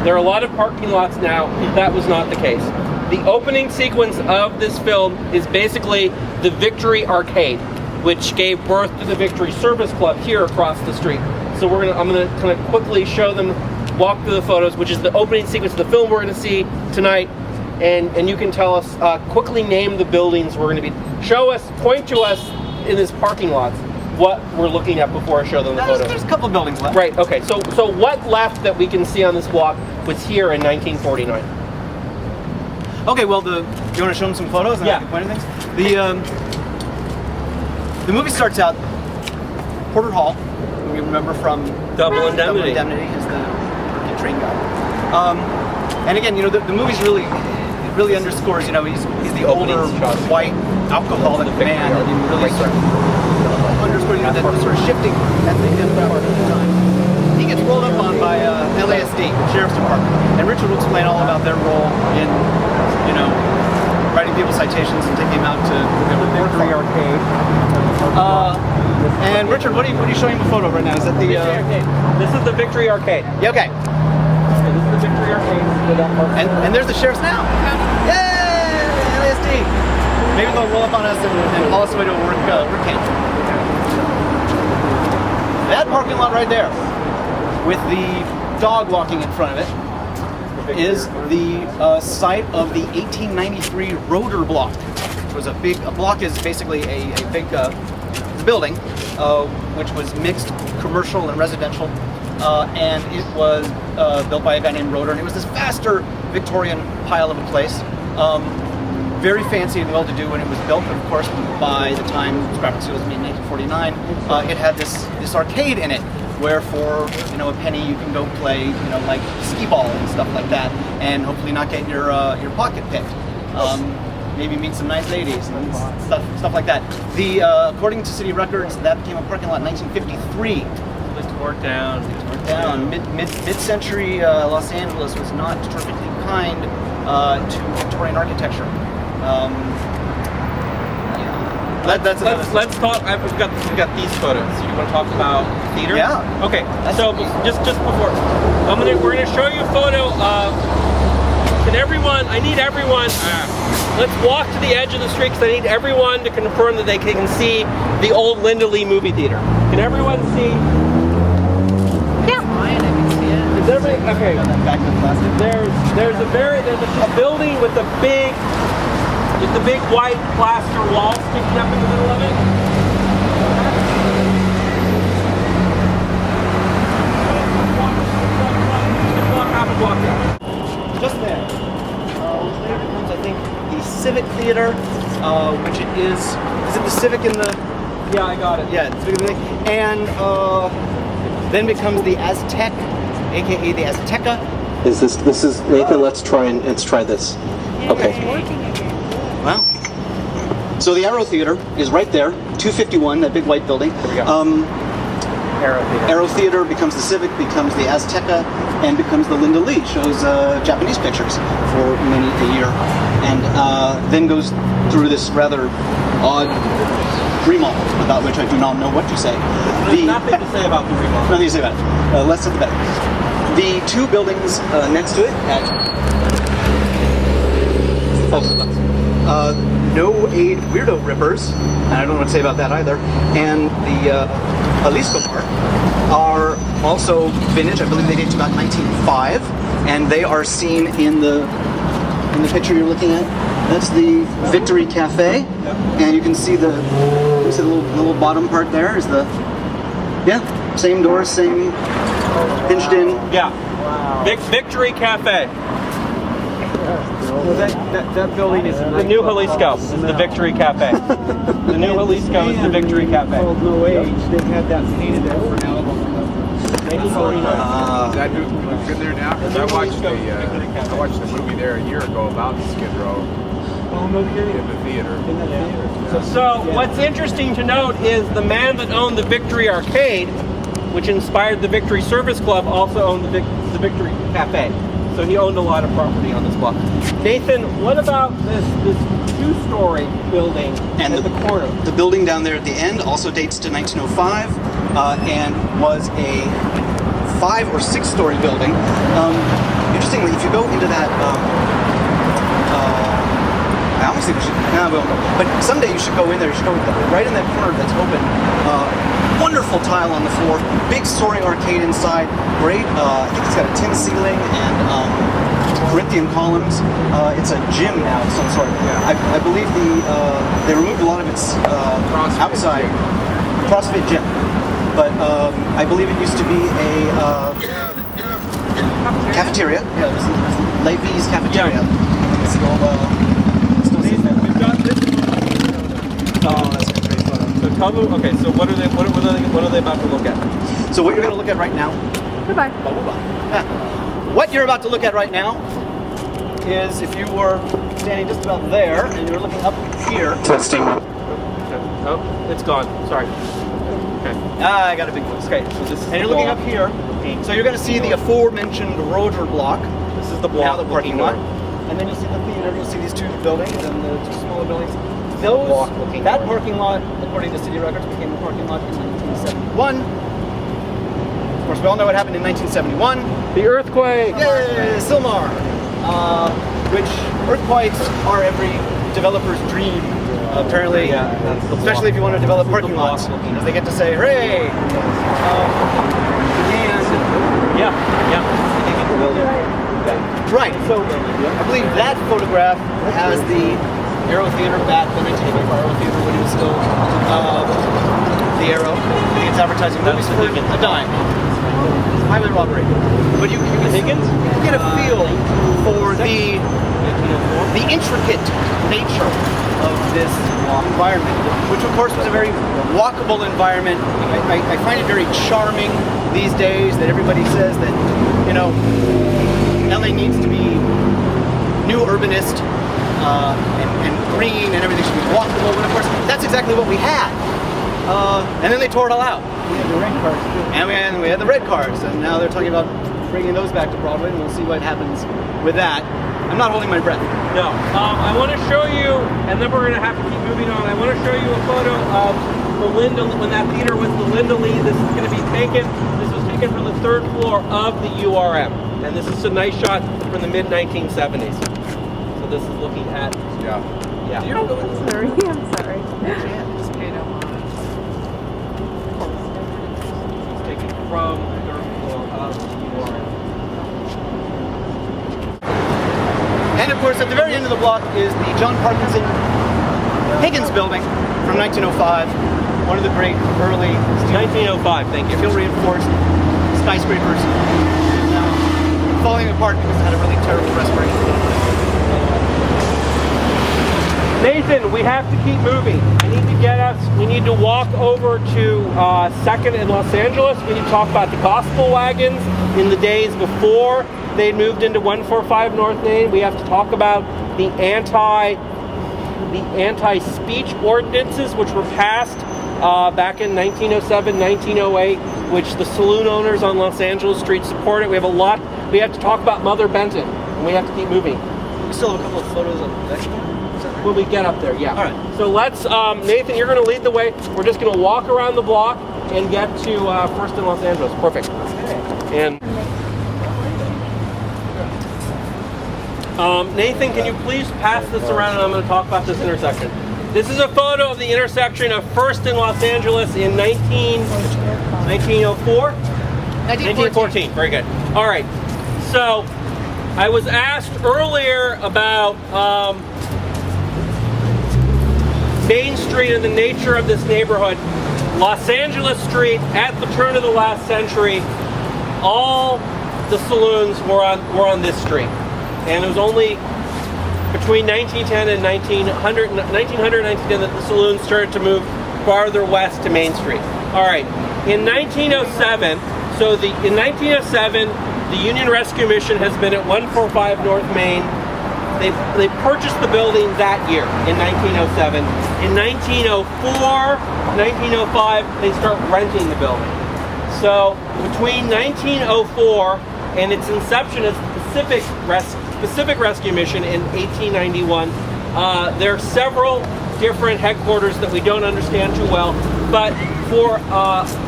There are a lot of parking lots now. That was not the case. The opening sequence of this film is basically the Victory Arcade, which gave birth to the Victory Service Club here across the street. So I'm gonna kind of quickly show them, walk through the photos, which is the opening sequence of the film we're gonna see tonight. And you can tell us, quickly name the buildings we're gonna point to us in this parking lot what we're looking at before I show them the photos. There's a couple buildings left. Right, okay, so what left that we can see on this block was here in 1949? Okay, well, do you want to show them some photos? And Yeah. I can point at things? The movie starts out, Porter Hall, who we remember from Double Indemnity. As the train guy. And again, the movie's really underscores, he's the older, white, alcoholic man, and it really sort of underscores, that sort of shifting at the end of the time. He gets rolled up on by LASD, Sheriff's Department, and Richard will explain all about their role in, writing people citations and taking them out to the Victory Arcade. And Richard, what are you showing him a photo right now? Is that the This is the Victory Arcade. Yeah, okay. This is the Victory Arcade. And there's the sheriff's now. Yay! LASD. Maybe they'll roll up on us and haul us away to a work camp. That parking lot right there, with the dog walking in front of it, is the site of the 1893 rotor block. It was a block is basically a big building, which was mixed commercial and residential, and it was built by a guy named Rotor, and it was this vaster Victorian pile of a place. Very fancy and well-to-do when it was built, but of course, by the time Scrapbook Seal was made in 1949, it had this arcade in it, where for a penny you can go play like skee-ball and stuff like that, and hopefully not get your pocket picked. Maybe meet some nice ladies and stuff like that. According to city records, that became a parking lot in 1953. It tore down. Mid-century Los Angeles was not terrifically kind to Victorian architecture. Let's talk. We've got these photos. You want to talk about theater? Yeah. Okay. So just before, we're gonna show you a photo of. I need everyone. Let's walk to the edge of the street because I need everyone to confirm that they can see the old Linda Lee movie theater. Can everyone see? Yeah. Is everybody okay? Back to the plastic. There's a building with a big white plaster wall sticking up in the middle of it. Walk out. Just there. Later becomes, I think, the Civic Theater, which it is. Is it the Civic in the? Yeah, I got it. Yeah, it's Civic, and then becomes the Aztec, aka the Azteca. This is Nathan. Let's try this. Okay. Wow. So the Arrow Theater is right there, 251, that big white building. Arrow Theater becomes the Civic, becomes the Azteca, and becomes the Linda Lee. Shows Japanese pictures for many a year, and then goes through this rather odd remodel, about which I do not know what to say. There's nothing to say about the remodel. Nothing to say about it. Less said the better. The two buildings next to it No Aid Weirdo Rippers, and I don't know what to say about that either, and the Jalisco Bar are also vintage. I believe they date to about 1905, and they are seen in the picture you're looking at. That's the Victory Cafe, and you can see the little bottom part there is the same doors, same pinched in. Yeah. Wow. Victory Cafe. That building is the new Jalisco. Is the Victory Cafe. The new Jalisco is the Victory Cafe. Called No Age. They've had that painted there for an album. Is that who's been there now? Because I watched the movie there a year ago about Skid Row. Oh, no kidding. In the theater. So what's interesting to note is the man that owned the Victory Arcade, which inspired the Victory Service Club, also owned the Victory Cafe. So he owned a lot of property on this block. Nathan, what about this two-story building and at the corner? The building down there at the end also dates to 1905 and was a 5 or 6 story building. Interestingly, if you go into that, I almost think we should, but someday you should go in there. You should go right in that corner that's open. Wonderful tile on the floor, big soaring arcade inside, great, I think it's got a tin ceiling and Corinthian columns. It's a gym now of some sort. I believe they removed a lot of its outside CrossFit gym, but I believe it used to be a cafeteria. Yeah, this is Levy's cafeteria. It's still we've got this. Oh, that's a great photo. So tell me, okay, so what are they about to look at? So what you're going to look at right now. Goodbye. What you're about to look at right now is if you were standing just about there and you're looking up here. Testing. Oh, it's gone. Sorry. Okay. I got a big voice. Okay, so this is and you're looking up here. So you're going to see the aforementioned rotor block. This is the block. Now the parking lot. And then you'll see the theater. You'll see these two buildings and the two smaller buildings. That parking lot, according to city records, became a parking lot in 1971. Of course, we all know what happened in 1971. The earthquake! Yay! Silmar! Which earthquakes are every developer's dream, apparently, especially if you want to develop parking lots. Because they get to say, hooray! Right, so I believe that photograph has the Aero Theater back, the 1985 Aero Theater when it was still the Aero. I think it's advertising movies for a dime. Highway robbery. But you get a feel for the intricate nature of this environment, which of course was a very walkable environment. I find it very charming these days that everybody says that, you know, LA needs to be new urbanist and green and everything should be walkable, and of course that's exactly what we had. And then they tore it all out. We had the red cars too. And we had the red cars, and now they're talking about bringing those back to Broadway, and we'll see what happens with that. I'm not holding my breath. No. I want to show you, and then we're going to have to keep moving on. I want to show you a photo of the Linda, when that theater was the Linda Lee. This is going to be taken, this was taken from the 3rd floor of the URM. And this is a nice shot from the mid-1970s. So this is looking at, yeah. I'm sorry. It's taken from the 3rd floor of the URM. And of course, at the very end of the block is the John Parkinson Higgins building from 1905. One of the great early 1905, thank you. steel reinforced skyscrapers. Falling apart because it had a really terrible restoration. Nathan, we have to keep moving. We need to walk over to 2nd and Los Angeles. We need to talk about the gospel wagons in the days before they moved into 145 North Main. We have to talk about the anti-speech ordinances which were passed back in 1907, 1908, which the saloon owners on Los Angeles Street supported. We have a lot. We have to talk about Mother Benton, and we have to keep moving. We still have a couple of photos of that. When we get up there, yeah. All right. So let's, Nathan, you're going to lead the way. We're just going to walk around the block and get to 1st and Los Angeles. Perfect. And Nathan, can you please pass this around, and I'm going to talk about this intersection. This is a photo of the intersection of 1st and Los Angeles in 1904? 1914. Very good. All right. So I was asked earlier about Main Street and the nature of this neighborhood. Los Angeles Street, at the turn of the last century, all the saloons were on this street. And it was only between 1910 and 1900 and 1910 that the saloons started to move farther west to Main Street. All right. In 1907, in 1907, the Union Rescue Mission has been at 145 North Main. They purchased the building that year in 1907. In 1904, 1905, they start renting the building. So between 1904 and its inception as Pacific Rescue Mission in 1891, there are several different headquarters that we don't understand too well, but for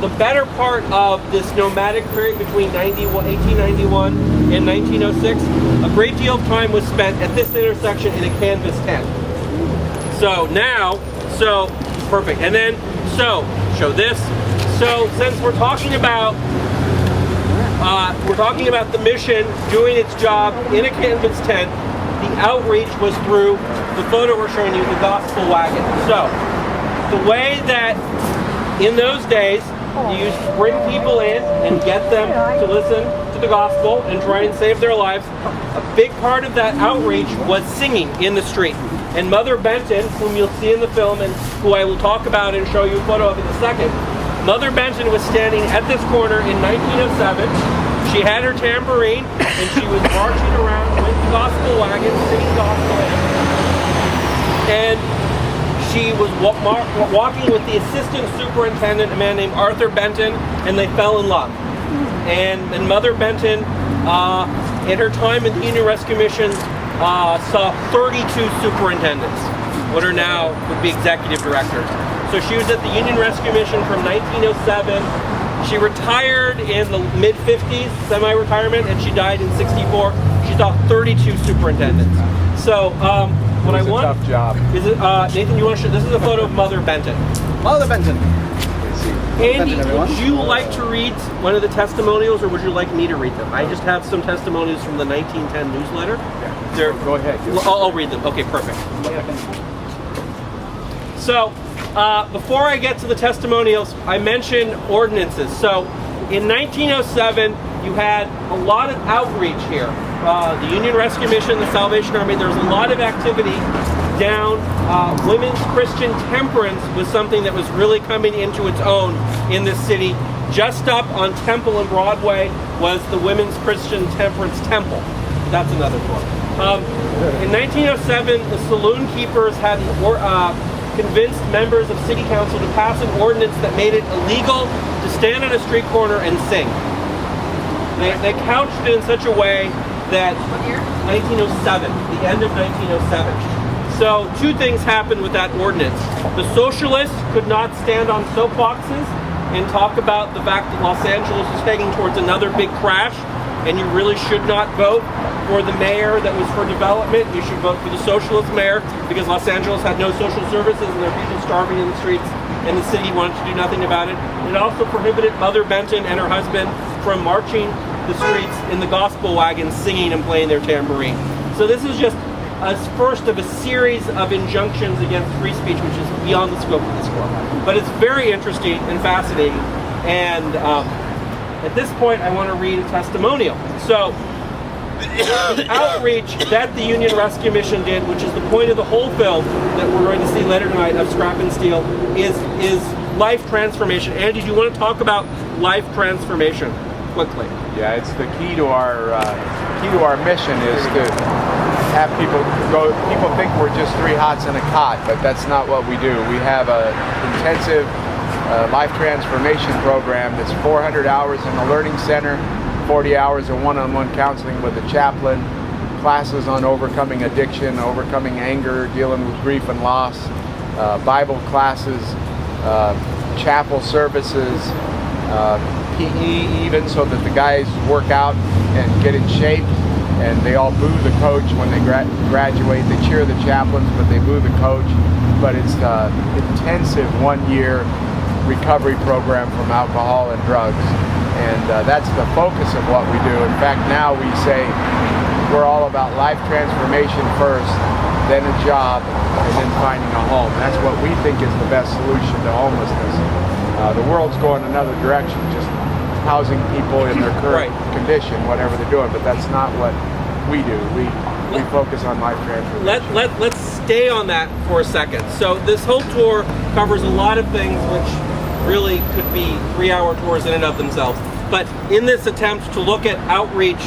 the better part of this nomadic period between 1891 and 1906, a great deal of time was spent at this intersection in a canvas tent. So perfect. And then, show this. So since we're talking about the mission doing its job in a canvas tent, the outreach was through the photo we're showing you, the gospel wagon. So the way that in those days you used to bring people in and get them to listen to the gospel and try and save their lives, a big part of that outreach was singing in the street. And Mother Benton, whom you'll see in the film and who I will talk about and show you a photo of in a second, Mother Benton was standing at this corner in 1907. She had her tambourine and she was marching around with the gospel wagon, singing gospel hymns. And she was walking with the assistant superintendent, a man named Arthur Benton, and they fell in love. And Mother Benton, in her time in the Union Rescue Mission, saw 32 superintendents, what are now would be executive directors. So she was at the Union Rescue Mission from 1907. She retired in the mid-50s, semi-retirement, and she died in 64. She saw 32 superintendents. So what I It's a want tough job. is it, Nathan, you want to show? This is a photo of Mother Benton. Mother Benton. Andy, Benton, everyone. would you like to read one of the testimonials, or would you like me to read them? I just have some testimonials from the 1910 newsletter. They're, Go ahead. I'll read them. Okay, perfect. So, before I get to the testimonials, I mentioned ordinances. So, in 1907, you had a lot of outreach here. The Union Rescue Mission, the Salvation Army, there was a lot of activity down. Women's Christian temperance was something that was really coming into its own in this city. Just up on Temple and Broadway was the Women's Christian Temperance Temple. That's another quote. In 1907, the saloon keepers had convinced members of city council to pass an ordinance that made it illegal to stand on a street corner and sing. They couched it in such a way that 1907, the end of 1907. So two things happened with that ordinance. The socialists could not stand on soapboxes and talk about the fact that Los Angeles is heading towards another big crash, and you really should not vote for the mayor that was for development. You should vote for the socialist mayor, because Los Angeles had no social services and there were people starving in the streets, and the city wanted to do nothing about it. It also prohibited Mother Benton and her husband from marching the streets in the gospel wagons, singing and playing their tambourine. So this is just a first of a series of injunctions against free speech, which is beyond the scope of this court. But it's very interesting and fascinating. And at this point, I want to read a testimonial. So, the outreach that the Union Rescue Mission did, which is the point of the whole film that we're going to see later tonight of Scrap and Steel, is life transformation. Andy, do you want to talk about life transformation quickly? Yeah, it's the key to our mission is to have people go. People think we're just three hots in a cot, but that's not what we do. We have a intensive life transformation program that's 400 hours in the learning center, 40 hours of one-on-one counseling with a chaplain, classes on overcoming addiction, overcoming anger, dealing with grief and loss, Bible classes, chapel services, PE even, so that the guys work out and get in shape, and they all boo the coach when they graduate. They cheer the chaplains, but they boo the coach. But it's an intensive one-year recovery program from alcohol and drugs, and that's the focus of what we do. In fact, now we say we're all about life transformation first, then a job, and then finding a home. That's what we think is the best solution to homelessness. The world's going another direction, just housing people in their current condition, whatever they're doing, but that's not what we do. We focus on life transformation. Let's stay on that for a second. So this whole tour covers a lot of things which really could be 3-hour tours in and of themselves. But in this attempt to look at outreach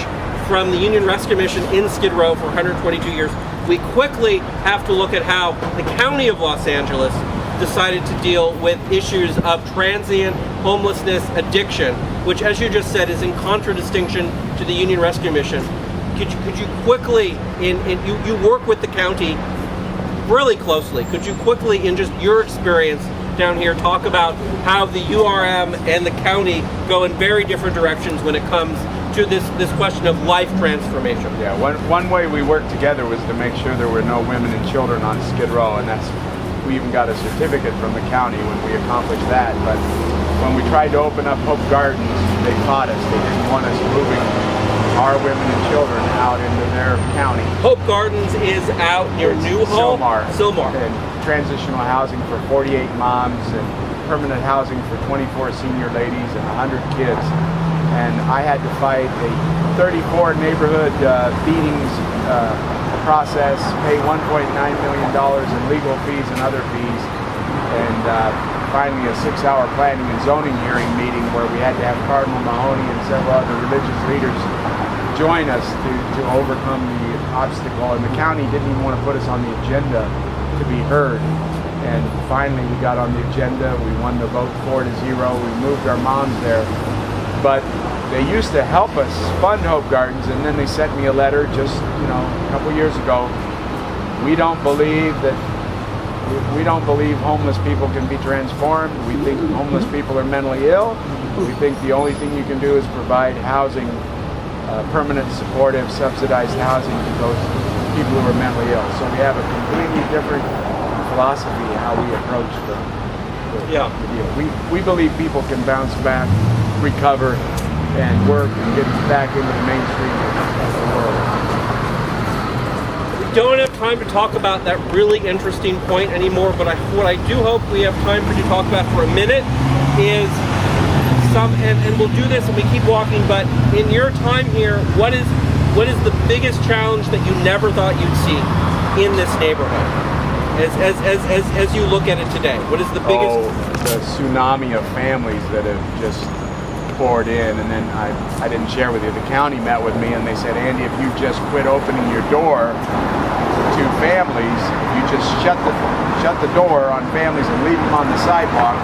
from the Union Rescue Mission in Skid Row for 122 years, we quickly have to look at how the County of Los Angeles decided to deal with issues of transient homelessness, addiction, which, as you just said, is in contradistinction to the Union Rescue Mission. Could you quickly, you work with the county really closely, could you quickly, in just your experience down here, talk about how the URM and the county go in very different directions when it comes to this question of life transformation? Yeah, one way we worked together was to make sure there were no women and children on Skid Row, and we even got a certificate from the county when we accomplished that. But when we tried to open up Hope Gardens, they fought us. They didn't want us moving our women and children out into their county. Hope Gardens is out near Newhall? Sylmar. And transitional housing for 48 moms, and permanent housing for 24 senior ladies and 100 kids. And I had to fight a 34 neighborhood beatings process, pay $1.9 million in legal fees and other fees, and finally a 6-hour planning and zoning hearing meeting where we had to have Cardinal Mahoney and several other religious leaders join us to overcome the obstacle, and the county didn't even want to put us on the agenda to be heard. And finally we got on the agenda, we won the vote 4-0, we moved our moms there. But they used to help us fund Hope Gardens, and then they sent me a letter just, a couple years ago. We don't believe homeless people can be transformed. We think homeless people are mentally ill. We think the only thing you can do is provide housing permanent supportive subsidized housing to those people who are mentally ill. So we have a completely different philosophy how we approach the deal. We believe people can bounce back, recover, and work and get back into the mainstream of the world. We don't have time to talk about that really interesting point anymore, but what I do hope we have time for you to talk about for a minute is and we'll do this and we keep walking, but in your time here, what is the biggest challenge that you never thought you'd see in this neighborhood? As you look at it today, what is the biggest? The tsunami of families that have just poured in, and then I didn't share with you, the county met with me and they said, Andy, if you just quit opening your door to families, if you just shut the door on families and leave them on the sidewalk,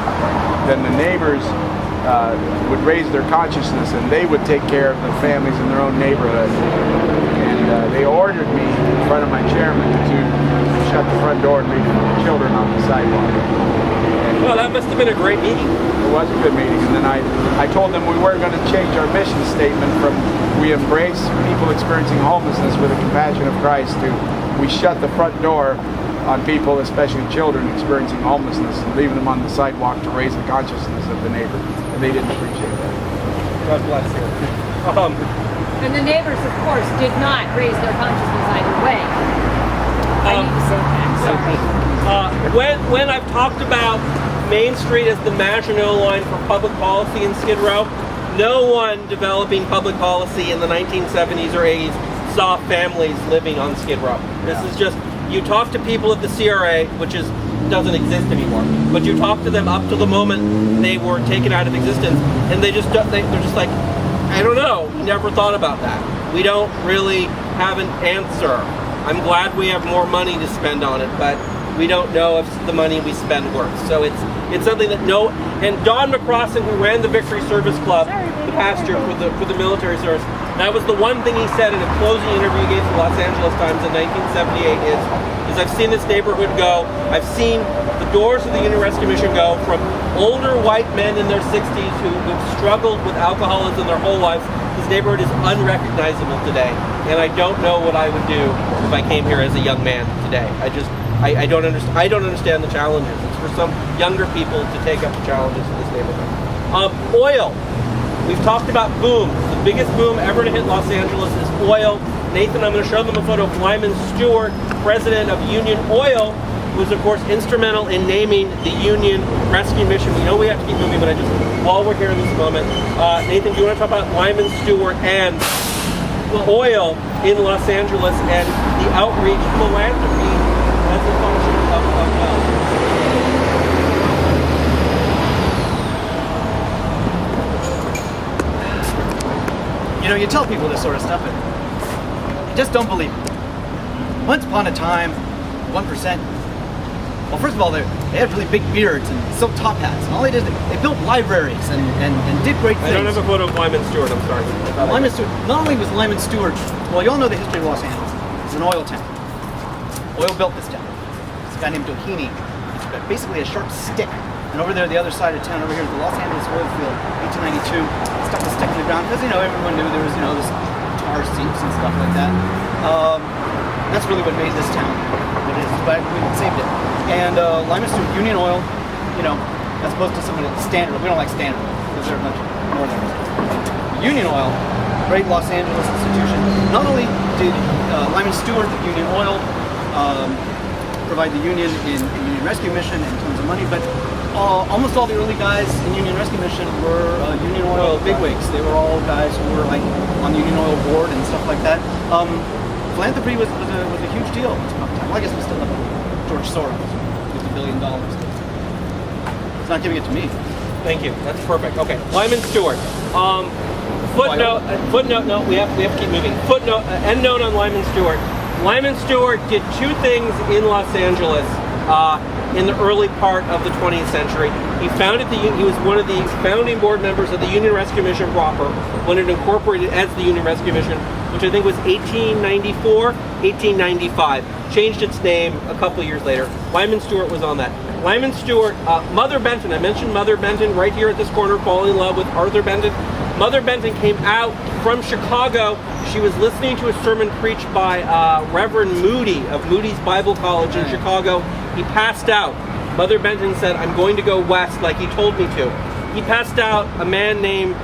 then the neighbors would raise their consciousness and they would take care of the families in their own neighborhood. And they ordered me in front of my chairman to shut the front door and leave the children on the sidewalk. Well, that must have been a great meeting. It was a good meeting, and then I told them we weren't going to change our mission statement from we embrace people experiencing homelessness with the compassion of Christ to we shut the front door on people, especially children, experiencing homelessness and leave them on the sidewalk to raise the consciousness of the neighbor. And they didn't appreciate that. God bless you. And the neighbors, of course, did not raise their consciousness either way. I need to say that. Sorry. When I've talked about Main Street as the Maginot Line for public policy in Skid Row, no one developing public policy in the 1970s or 80s saw families living on Skid Row. This is just, you talk to people at the CRA, which doesn't exist anymore, but you talk to them up to the moment they were taken out of existence, and they're just like, I don't know, we never thought about that. We don't really have an answer. I'm glad we have more money to spend on it, but we don't know if the money we spend works. So it's something that and Don McCrossin, who ran the Victory Service Club the past year for the military service, that was the one thing he said in a closing interview he gave to the Los Angeles Times in 1978 is I've seen this neighborhood go, I've seen the doors of the Union Rescue Mission go from older white men in their 60s who've struggled with alcoholism their whole lives. This neighborhood is unrecognizable today, and I don't know what I would do if I came here as a young man today. I don't understand the challenges. It's for some younger people to take up the challenges in this neighborhood. Oil. We've talked about booms. The biggest boom ever to hit Los Angeles is oil. Nathan, I'm going to show them a photo of Lyman Stewart, president of Union Oil, who was, of course, instrumental in naming the Union Rescue Mission. We know we have to keep moving, but while we're here in this moment, Nathan, do you want to talk about Lyman Stewart and oil in Los Angeles and the outreach philanthropy as a function of wealth? You know, you tell people this sort of stuff and you just don't believe it. Once upon a time, 1%. Well, first of all, they had really big beards and silk top hats, and all they did, they built libraries and did great things. I don't have a photo of Lyman Stewart, I'm sorry. Lyman Stewart, not only was Lyman Stewart, well, you all know the history of Los Angeles. It's an oil town. Oil built this town. It's a guy named Doheny. He's got basically a sharp stick. And over there, the other side of town, over here, the Los Angeles oil field, 1892, stuck the stick in the ground, because, everyone knew there was, this tar seeps and stuff like that. That's really what made this town what it is, but we saved it. And Lyman Stewart, Union Oil, as opposed to something that's Standard. We don't like Standard, because they're a bunch of northerners. Union Oil, great Los Angeles institution. Not only did Lyman Stewart, the Union Oil, provide the Union in Union Rescue Mission and tons of money, but almost all the early guys in Union Rescue Mission were Union Oil bigwigs. They were all guys who were like on the Union Oil board and stuff like that. Philanthropy was a huge deal. Well, I guess we still have George Soros with $1 billion. He's not giving it to me. Thank you. That's perfect. Okay, Lyman Stewart. Footnote. No, we have to keep moving. Footnote. End note on Lyman Stewart. Lyman Stewart did two things in Los Angeles in the early part of the 20th century. He was one of the founding board members of the Union Rescue Mission proper when it incorporated as the Union Rescue Mission, which I think was 1894, 1895. Changed its name a couple years later. Lyman Stewart was on that. Lyman Stewart, Mother Benton, I mentioned Mother Benton right here at this corner, falling in love with Arthur Benton. Mother Benton came out from Chicago. She was listening to a sermon preached by Reverend Moody of Moody's Bible College in Chicago. He passed out. Mother Benton said, "I'm going to go west like he told me to." He passed out. A man named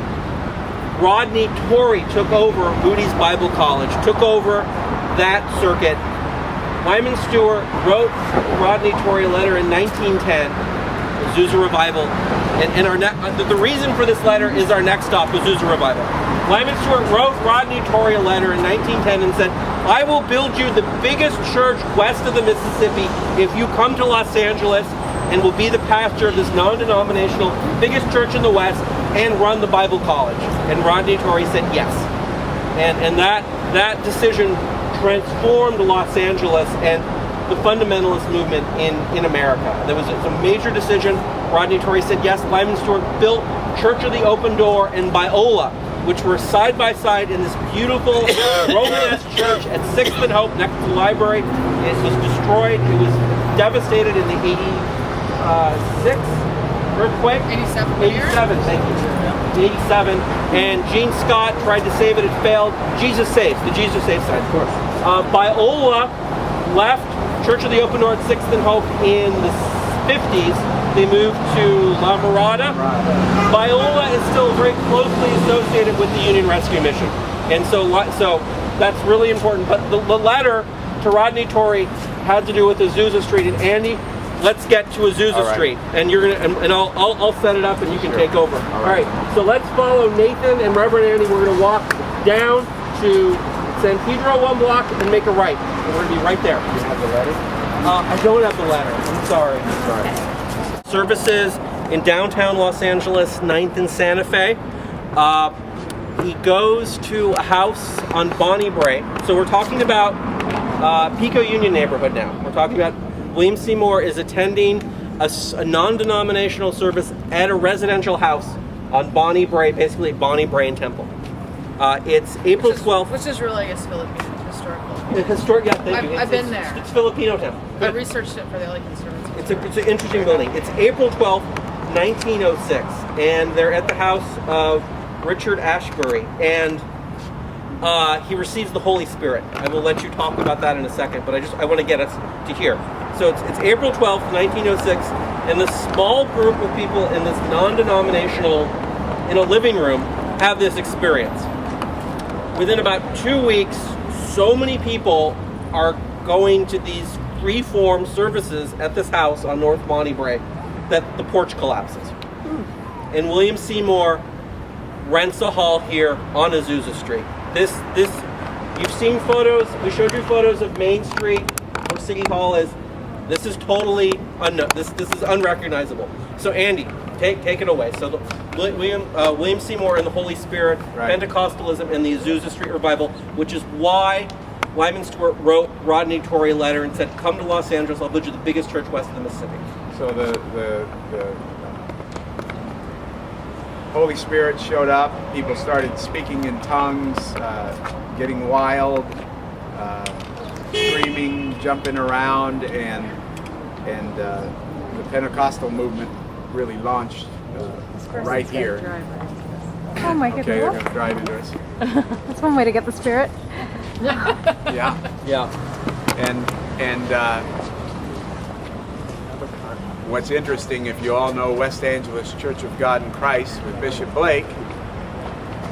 Rodney Torrey took over Moody's Bible College, took over that circuit. Wyman Stewart wrote Rodney Torrey a letter in 1910, Azusa Revival, and the reason for this letter is our next stop, Azusa Revival. Wyman Stewart wrote Rodney Torrey a letter in 1910 and said, "I will build you the biggest church west of the Mississippi if you come to Los Angeles and will be the pastor of this non-denominational biggest church in the West and run the Bible College." And Rodney Torrey said yes. And that decision transformed Los Angeles and the fundamentalist movement in America. There was a major decision. Rodney Torrey said yes. Lyman Stewart built Church of the Open Door and Biola, which were side by side in this beautiful Romanesque church at 6th and Hope next to the library. It was destroyed. It was devastated in the 86 earthquake. 87, thank you. 87. And Gene Scott tried to save it. It failed. Jesus Saves, the Jesus Saves side, of course. Biola left Church of the Open Door at 6th and Hope in the 50s. They moved to La Mirada. Biola is still very closely associated with the Union Rescue Mission. And so that's really important. But the letter to Rodney Torrey had to do with Azusa Street. And Andy, let's get to Azusa Street. And you're gonna and I'll set it up and you can take over. All right. So let's follow Nathan and Reverend Andy. We're gonna walk down to San Pedro one block and make a right. And we're gonna be right there. You have the letter? I don't have the letter. I'm sorry. Services in downtown Los Angeles, 9th and Santa Fe. He goes to a house on Bonnie Bray. So we're talking about Pico Union neighborhood now. We're talking about William Seymour is attending a non-denominational service at a residential house on Bonnie Bray, basically Bonnie Bray and Temple. It's April 12th. Which is really a Filipino historical. Historic, yeah, thank you. I've been there. It's Filipino town. I researched it for the LA Conservancy. It's an interesting building. It's April 12th, 1906, and they're at the house of Richard Ashbury, and he receives the Holy Spirit. I will let you talk about that in a second, but I want to get us to here. So it's April 12th, 1906, and this small group of people in this non-denominational, in a living room, have this experience. Within about 2 weeks, so many people are going to these reform services at this house on North Bonnie Bray that the porch collapses. And William Seymour rents a hall here on Azusa Street. This you've seen photos. We showed you photos of Main Street where City Hall is. This is totally this is unrecognizable. So Andy, take it away. So William Seymour and the Holy Spirit, right. Pentecostalism, and the Azusa Street Revival, which is why Wyman Stewart wrote Rodney Torrey a letter and said, "Come to Los Angeles. I'll build you the biggest church west of the Mississippi." So the Holy Spirit showed up. People started speaking in tongues, getting wild, screaming, jumping around, and the Pentecostal movement really launched right here. Oh my goodness. Okay, they're going to drive into us. That's one way to get the Spirit. Yeah. And what's interesting, if you all know West Angeles Church of God in Christ with Bishop Blake,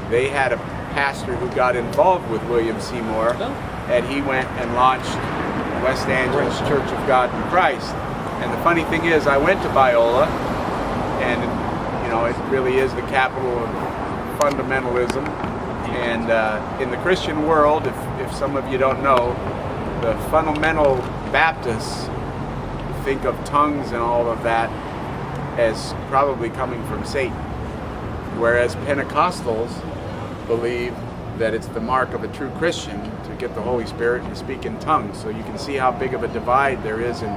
they had a pastor who got involved with William Seymour, and he went and launched West Angeles Church of God in Christ. And the funny thing is, I went to Biola, and it really is the capital of fundamentalism. And in the Christian world, if some of you don't know, the fundamental Baptists think of tongues and all of that as probably coming from Satan, whereas Pentecostals believe that it's the mark of a true Christian to get the Holy Spirit and to speak in tongues. So you can see how big of a divide there is in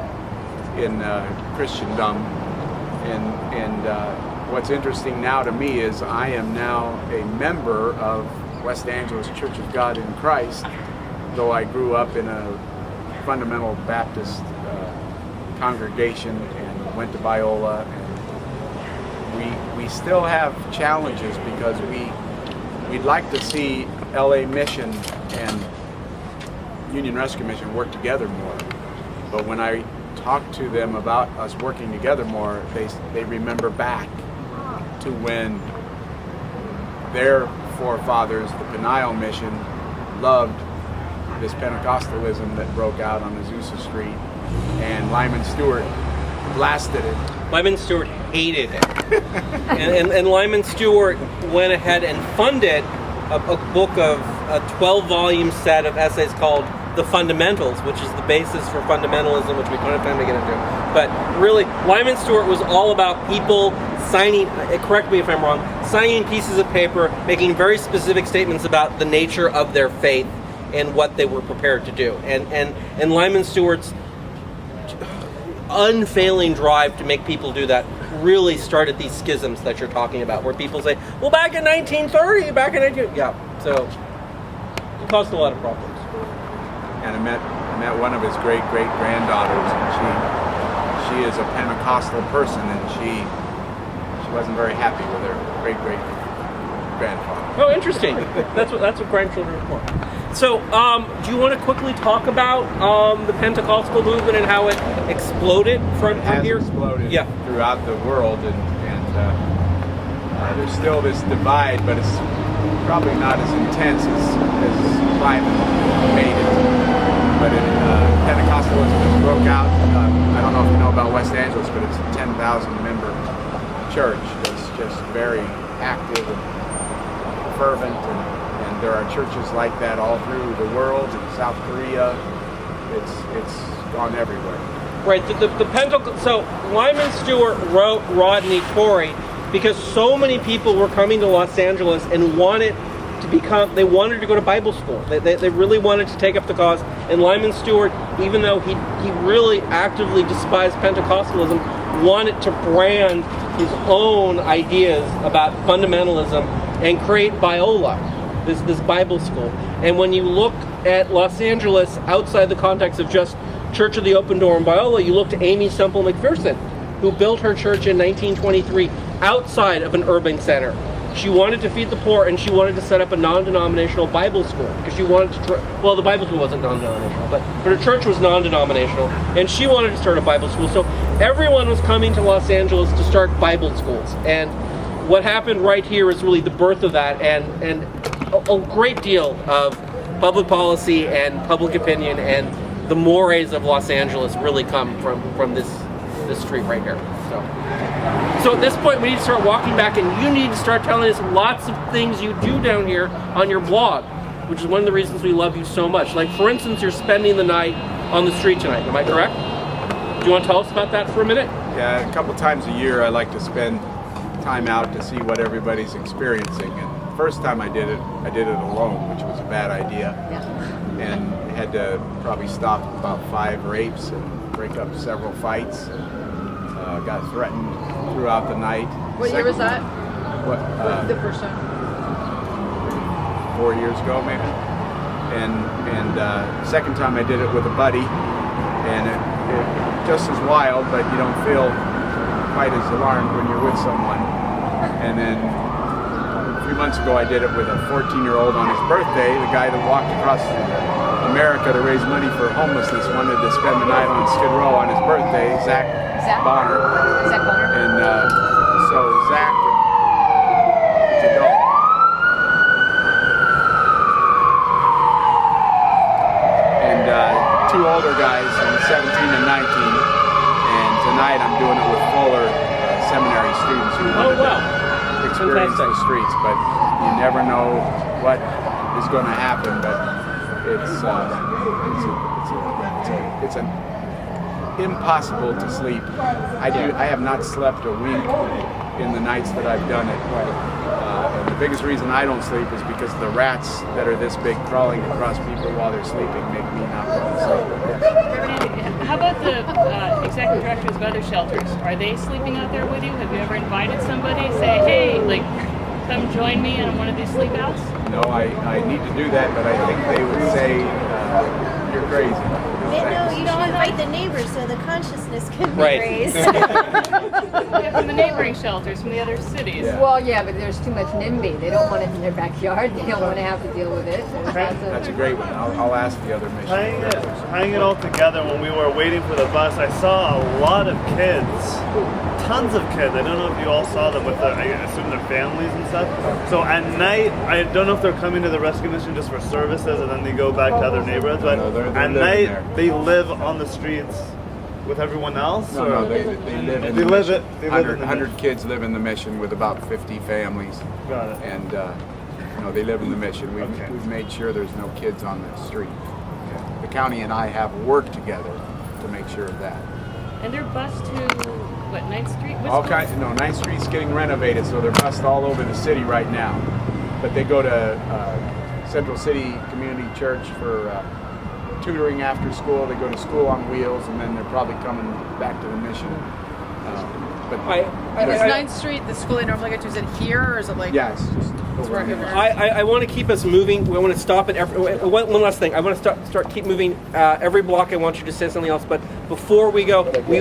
Christendom. And what's interesting now to me is I am now a member of West Angeles Church of God in Christ, though I grew up in a fundamental Baptist congregation and went to Biola, and we still have challenges because we'd like to see LA Mission and Union Rescue Mission work together more. But when I talk to them about us working together more, they remember back to when their forefathers, the Peniel Mission, loved this Pentecostalism that broke out on Azusa Street, and Lyman Stewart blasted it. Lyman Stewart hated it. and Lyman Stewart went ahead and funded a book of a 12-volume set of essays called The Fundamentals, which is the basis for fundamentalism, which we don't have time to get into. But really, Lyman Stewart was all about people signing, correct me if I'm wrong, signing pieces of paper, making very specific statements about the nature of their faith and what they were prepared to do. And Lyman Stewart's unfailing drive to make people do that really started these schisms that you're talking about, where people say, well, back in 1930, yeah, so it caused a lot of problems. And I met one of his great-great-granddaughters, and she is a Pentecostal person, and she wasn't very happy with her great-great-grandfather. Oh, interesting. That's what grandchildren are for. So, do you want to quickly talk about the Pentecostal movement and how it exploded from here? Exploded throughout the world, and there's still this divide, but it's probably not as intense as Lyman made it. But Pentecostalism just broke out. I don't know if you know about West Angeles, but it's a 10,000 member church that's just very active and fervent, and there are churches like that all through the world. In South Korea, it's gone everywhere. Right. So Lyman Stewart wrote Rodney Tory because so many people were coming to Los Angeles and wanted to go to Bible school. They really wanted to take up the cause. And Lyman Stewart, even though he really actively despised Pentecostalism, wanted to brand his own ideas about fundamentalism and create Biola, this Bible school. And when you look at Los Angeles outside the context of just Church of the Open Door and Biola, you look to Amy Semple McPherson, who built her church in 1923 outside of an urban center. She wanted to feed the poor, and she wanted to set up a non-denominational Bible school because she wanted to. The Bible school wasn't non-denominational, but her church was non-denominational, and she wanted to start a Bible school. So everyone was coming to Los Angeles to start Bible schools, and what happened right here is really the birth of that, and a great deal of public policy and public opinion and the mores of Los Angeles really come from this street right here. So at this point, we need to start walking back, and you need to start telling us lots of things you do down here on your blog, which is one of the reasons we love you so much. Like, for instance, you're spending the night on the street tonight. Am I correct? Do you want to tell us about that for a minute? Yeah, a couple times a year, I like to spend time out to see what everybody's experiencing. And the first time I did it alone, which was a bad idea. And had to probably stop about 5 rapes and break up several fights. Got threatened throughout the night. What year was that? What? The first time? 4 years ago, maybe. And second time I did it with a buddy, and it just as wild, but you don't feel quite as alarmed when you're with someone. And then a few months ago, I did it with a 14-year-old on his birthday. The guy that walked across America to raise money for homelessness wanted to spend the night on Skid Row on his birthday. Zach Bonner. And so Zach is a dog. And 2 older guys, 17 and 19. And tonight I'm doing it with Fuller seminary students who wanted to experience the streets. But you never know what is going to happen. But it's an impossible to sleep. I have not slept a wink in the nights that I've done it. And the biggest reason I don't sleep is because the rats that are this big crawling across people while they're sleeping make me not want to sleep. How about the executive directors of other shelters? Are they sleeping out there with you? Have you ever invited somebody, say, hey, come join me in one of these sleep outs? No, I need to do that, but I think they would say, you're crazy. you don't invite the neighbors so the consciousness can be Right. raised. Yeah, from the neighboring shelters, from the other cities. Yeah. Well, yeah, but there's too much NIMBY. They don't want it in their backyard. They don't want to have to deal with it. That's a great one. I'll ask the other missionaries. Tying it all together, when we were waiting for the bus, I saw a lot of kids, tons of kids. I don't know if you all saw them with I assume their families and stuff. So at night, I don't know if they're coming to the rescue mission just for services and then they go back to other neighborhoods. But No, they're at living night, there. they live on the streets with everyone else. No, or? they live in They the live mission. it. They live in the 100 kids live in the mission with about 50 families. Got it. And they live in the mission. Okay. We've made sure there's no kids on the street. The county and I have worked together to make sure of that. And they're bused to, what, 9th Street? All kinds. No, 9th Street's getting renovated, so they're bussed all over the city right now. But they go to Central City Community Church for tutoring after school. They go to school on wheels, and then they're probably coming back to the mission. But Is 9th Street the school they normally go to? Is it here or is it like? yeah, it's just over right here. over there. I want to keep us moving. We want to stop at one last thing. I want to start keep moving. Every block I want you to say something else. But before we go, will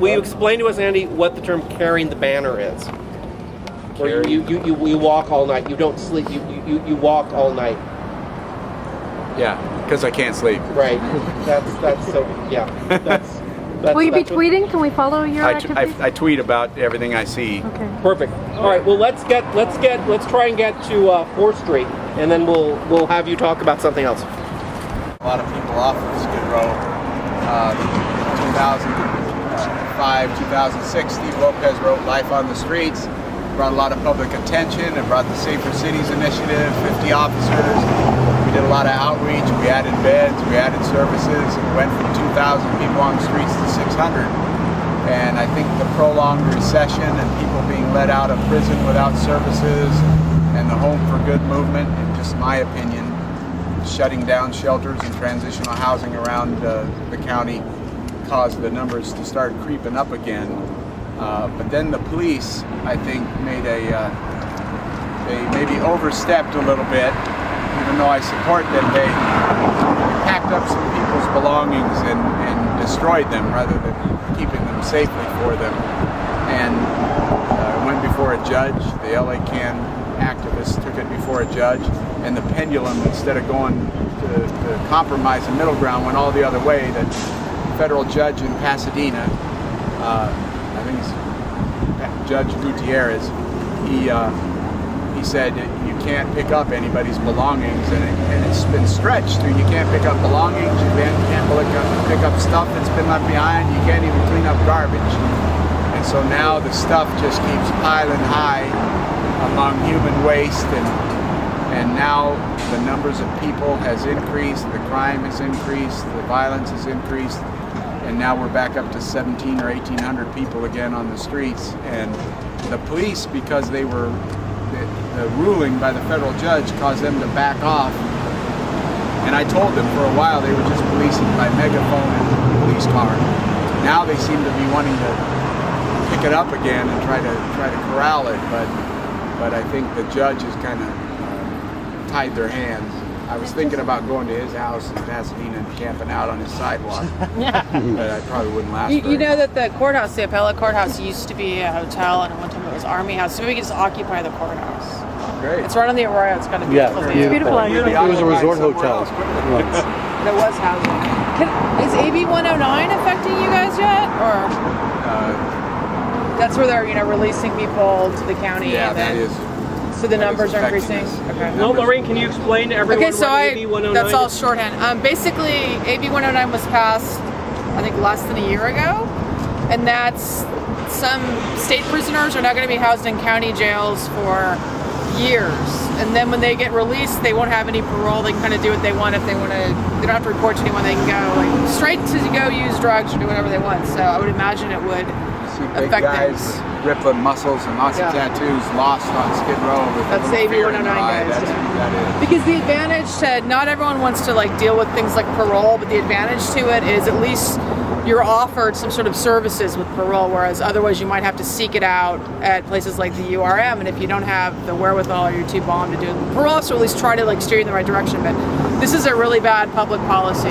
you explain to us, Andy, what the term carrying the banner is? Where you walk all night. You don't sleep. You walk all night. Yeah, because I can't sleep. Right. That's so yeah. That's Will you be that's what- tweeting? Can we follow your activities? I tweet about everything I see. Okay. Perfect. All right. Well, let's try and get to 4th Street, and then we'll have you talk about something else. A lot of people off of Skid Row. 2005, 2006, Steve Lopez wrote Life on the Streets. Brought a lot of public attention. It brought the Safer Cities Initiative, 50 officers. We did a lot of outreach. We added beds, we added services, and we went from 2,000 people on the streets to 600. And I think the prolonged recession and people being let out of prison without services and the Home for Good movement, in just my opinion, shutting down shelters and transitional housing around the county caused the numbers to start creeping up again. But then the police, I think, they maybe overstepped a little bit, even though I support them. They packed up some people's belongings and destroyed them rather than keeping them safely for them. And went before a judge. The LA Can activists took it before a judge, and the pendulum, instead of going to compromise the middle ground, went all the other way. The federal judge in Pasadena, I think it's Judge Gutierrez, he said you can't pick up anybody's belongings, and it's been stretched through. You can't pick up belongings, you can't pick up stuff that's been left behind, you can't even clean up garbage. And so now the stuff just keeps piling high among human waste, and now the numbers of people has increased, the crime has increased, the violence has increased, and now we're back up to 1,700 or 1,800 people again on the streets. And the police, because they were, the ruling by the federal judge caused them to back off. And I told them for a while they were just policing by megaphone and police car. Now they seem to be wanting to pick it up again and try to corral it, but I think the judge has kind of tied their hands. I was thinking about going to his house in Pasadena and camping out on his sidewalk, but I probably wouldn't last. You know that the courthouse, the appellate courthouse, used to be a hotel, and at one time it was Army House. So maybe we could just occupy the courthouse. Great. It's right on the Arroyo. It's got a beautiful view. Beautiful. It was a resort hotel. There was housing. Is AB 109 affecting you guys yet, or that's where they're releasing people to the county? Yeah, and that then, is. So the numbers are affecting increasing. us. Okay. No, Lorraine, can you explain to everyone Okay, so what AB 109 that's all is? shorthand. Basically, AB 109 was passed, I think, less than a year ago, and that's some state prisoners are now going to be housed in county jails for years, and then when they get released, they won't have any parole. They can kind of do what they want if they want to. They don't have to report to anyone. They can go like straight to go use drugs or do whatever they want. So I would imagine it would See big affect guys things. with rippling muscles and lots of tattoos lost on Skid Row with That's a little AB fear in 109 their eye. guys, That's yeah. who that is. Because the advantage to, not everyone wants to like deal with things like parole, but the advantage to it is at least you're offered some sort of services with parole, whereas otherwise you might have to seek it out at places like the URM, and if you don't have the wherewithal or you're too bombed to do it, parole also at least try to like steer you in the right direction, but this is a really bad public policy.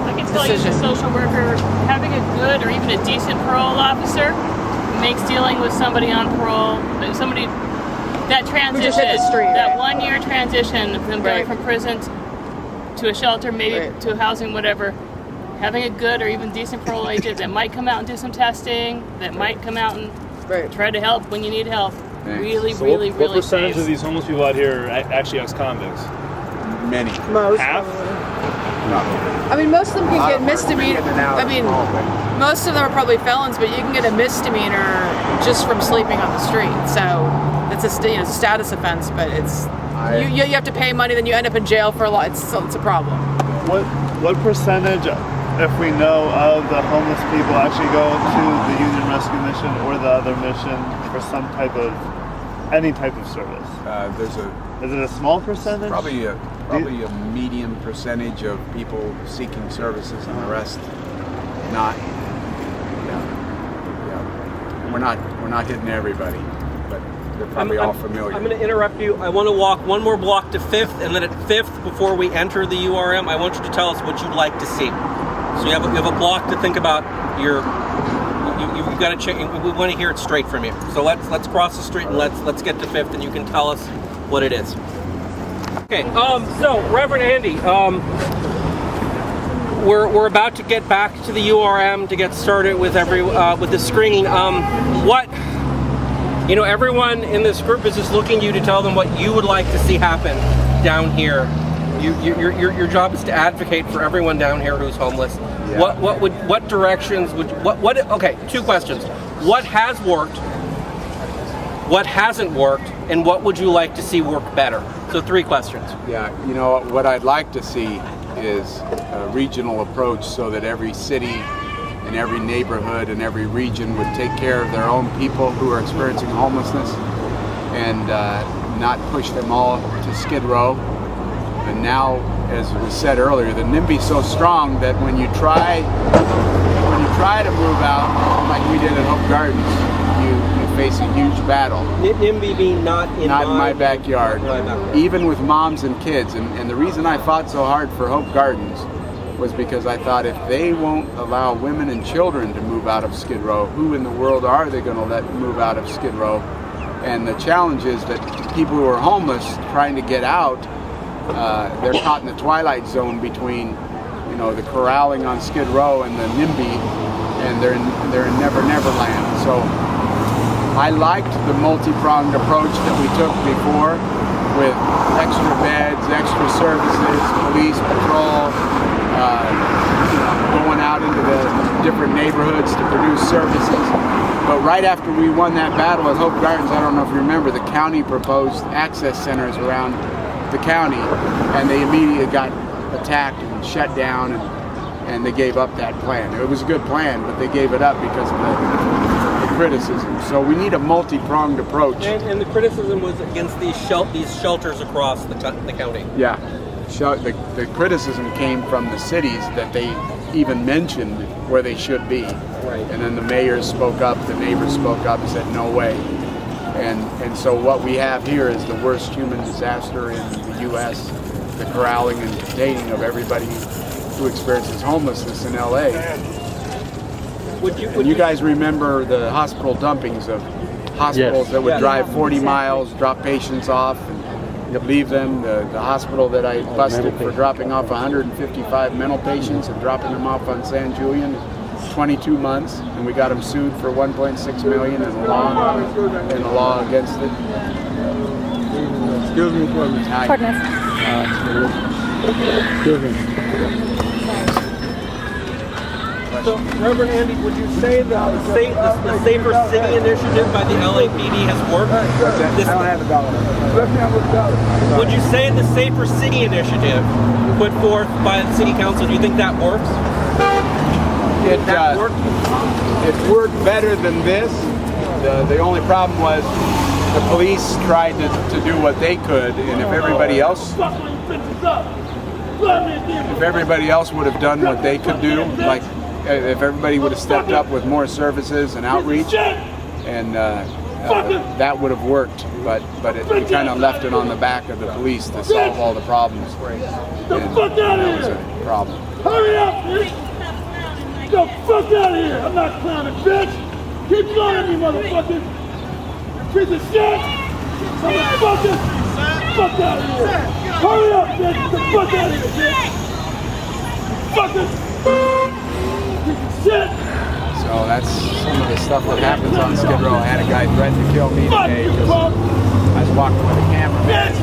Like it's going as a decision. social worker, having a good or even a decent parole officer makes dealing with somebody on parole, somebody that transition, just hit the street, that right. 1 year transition of them going Right. from prison to a shelter, maybe Right. to housing, whatever. Having a good or even decent parole agent that might come out and do some testing, that might come out and Right. try to help when you need help. Thanks. Really, So really, what really percentage saves. of these homeless people out here are actually ex-convicts? Many. Most. Half? I mean, most of them can lot get of them are misdemeanor. in and out I mean, all day. most of them are probably felons, but you can get a misdemeanor just from sleeping on the street. So it's a it's a status offense, but it's you have to pay money, then you end up in jail for a lot. It's a problem. What percentage, if we know, of the homeless people actually go to the Union Rescue Mission or the other mission for some type of, any type of service? Is it a small percentage? Probably a medium percentage of people seeking services, and the rest not. Yeah. We're not hitting everybody, but they're probably all familiar. I'm going to interrupt you. I want to walk one more block to 5th, and then at 5th, before we enter the URM, I want you to tell us what you'd like to see. So you have a block to think about. You've got to check. We want to hear it straight from you. So let's cross the street and let's get to 5th, and you can tell us what it is. Okay. So Reverend Andy, we're about to get back to the URM to get started with with the screening. Everyone in this group is just looking to you to tell them what you would like to see happen down here. Your job is to advocate for everyone down here who's homeless. Yeah. What directions would okay, 2 questions. What has worked? What hasn't worked? And what would you like to see work better? So 3 questions. Yeah, what I'd like to see is a regional approach so that every city and every neighborhood and every region would take care of their own people who are experiencing homelessness and not push them all to Skid Row. And now, as was said earlier, the NIMBY's so strong that when you try to move out, like we did at Hope Gardens, you face a huge battle. NIMBY being not in my backyard. Even with moms and kids. And the reason I fought so hard for Hope Gardens was because I thought if they won't allow women and children to move out of Skid Row, who in the world are they going to let move out of Skid Row? And the challenge is that people who are homeless trying to get out, they're caught in the twilight zone between, the corralling on Skid Row and the NIMBY, and they're in Never Never Land. So I liked the multi-pronged approach that we took before with extra beds, extra services, police patrol, going out into the different neighborhoods to produce services. But right after we won that battle at Hope Gardens, I don't know if you remember, the county proposed access centers around the county, and they immediately got attacked and shut down, and they gave up that plan. It was a good plan, but they gave it up because of the criticism. So we need a multi-pronged approach. And the criticism was against these shelters across the county. Yeah, the criticism came from the cities that they even mentioned where they should be. Right. And then the mayors spoke up, the neighbors spoke up and said no way. And so what we have here is the worst human disaster in the U.S., the corralling and containing of everybody who experiences homelessness in LA. Would you guys remember the hospital dumpings of hospitals that would drive 40 miles, drop patients off, and leave them? The hospital that I busted for dropping off 155 mental patients and dropping them off on San Julian, 22 months, and we got them sued for 1.6 million and a law against it. Excuse me for the time. Excuse me. So, Reverend Andy, would you say that the Safer City initiative by the LAPD has worked? I don't have a dollar. Would you say the Safer City initiative put forth by the City Council, do you think that works? It worked better than this. The only problem was the police tried to do what they could, and if everybody else would have done what they could do, like if everybody would have stepped up with more services and outreach, and that would have worked, but it kind of left it on the back of the police to solve all the problems, and that was a problem. Hurry up! The fuck out of here! I'm not clowning, bitch! Keep going at me, motherfucker! Piece of shit! Motherfucker! Fuck out of here! Hurry up, bitch! Get the fuck out of here, bitch! Fucker! Piece of shit! So that's some of the stuff that happens on Skid Row. I had a guy threaten to kill me today because I was walking with a cameraman. He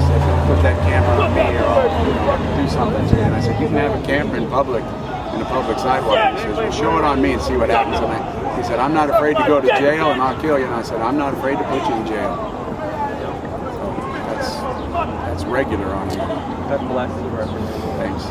said, put that camera on me or I'll do something to you. And I said, you can have a camera in public, in a public sidewalk. He says, well, show it on me and see what happens. And he said, I'm not afraid to go to jail and I'll kill you. And I said, I'm not afraid to put you in jail. So that's regular on here. God bless you, Reverend. Thanks.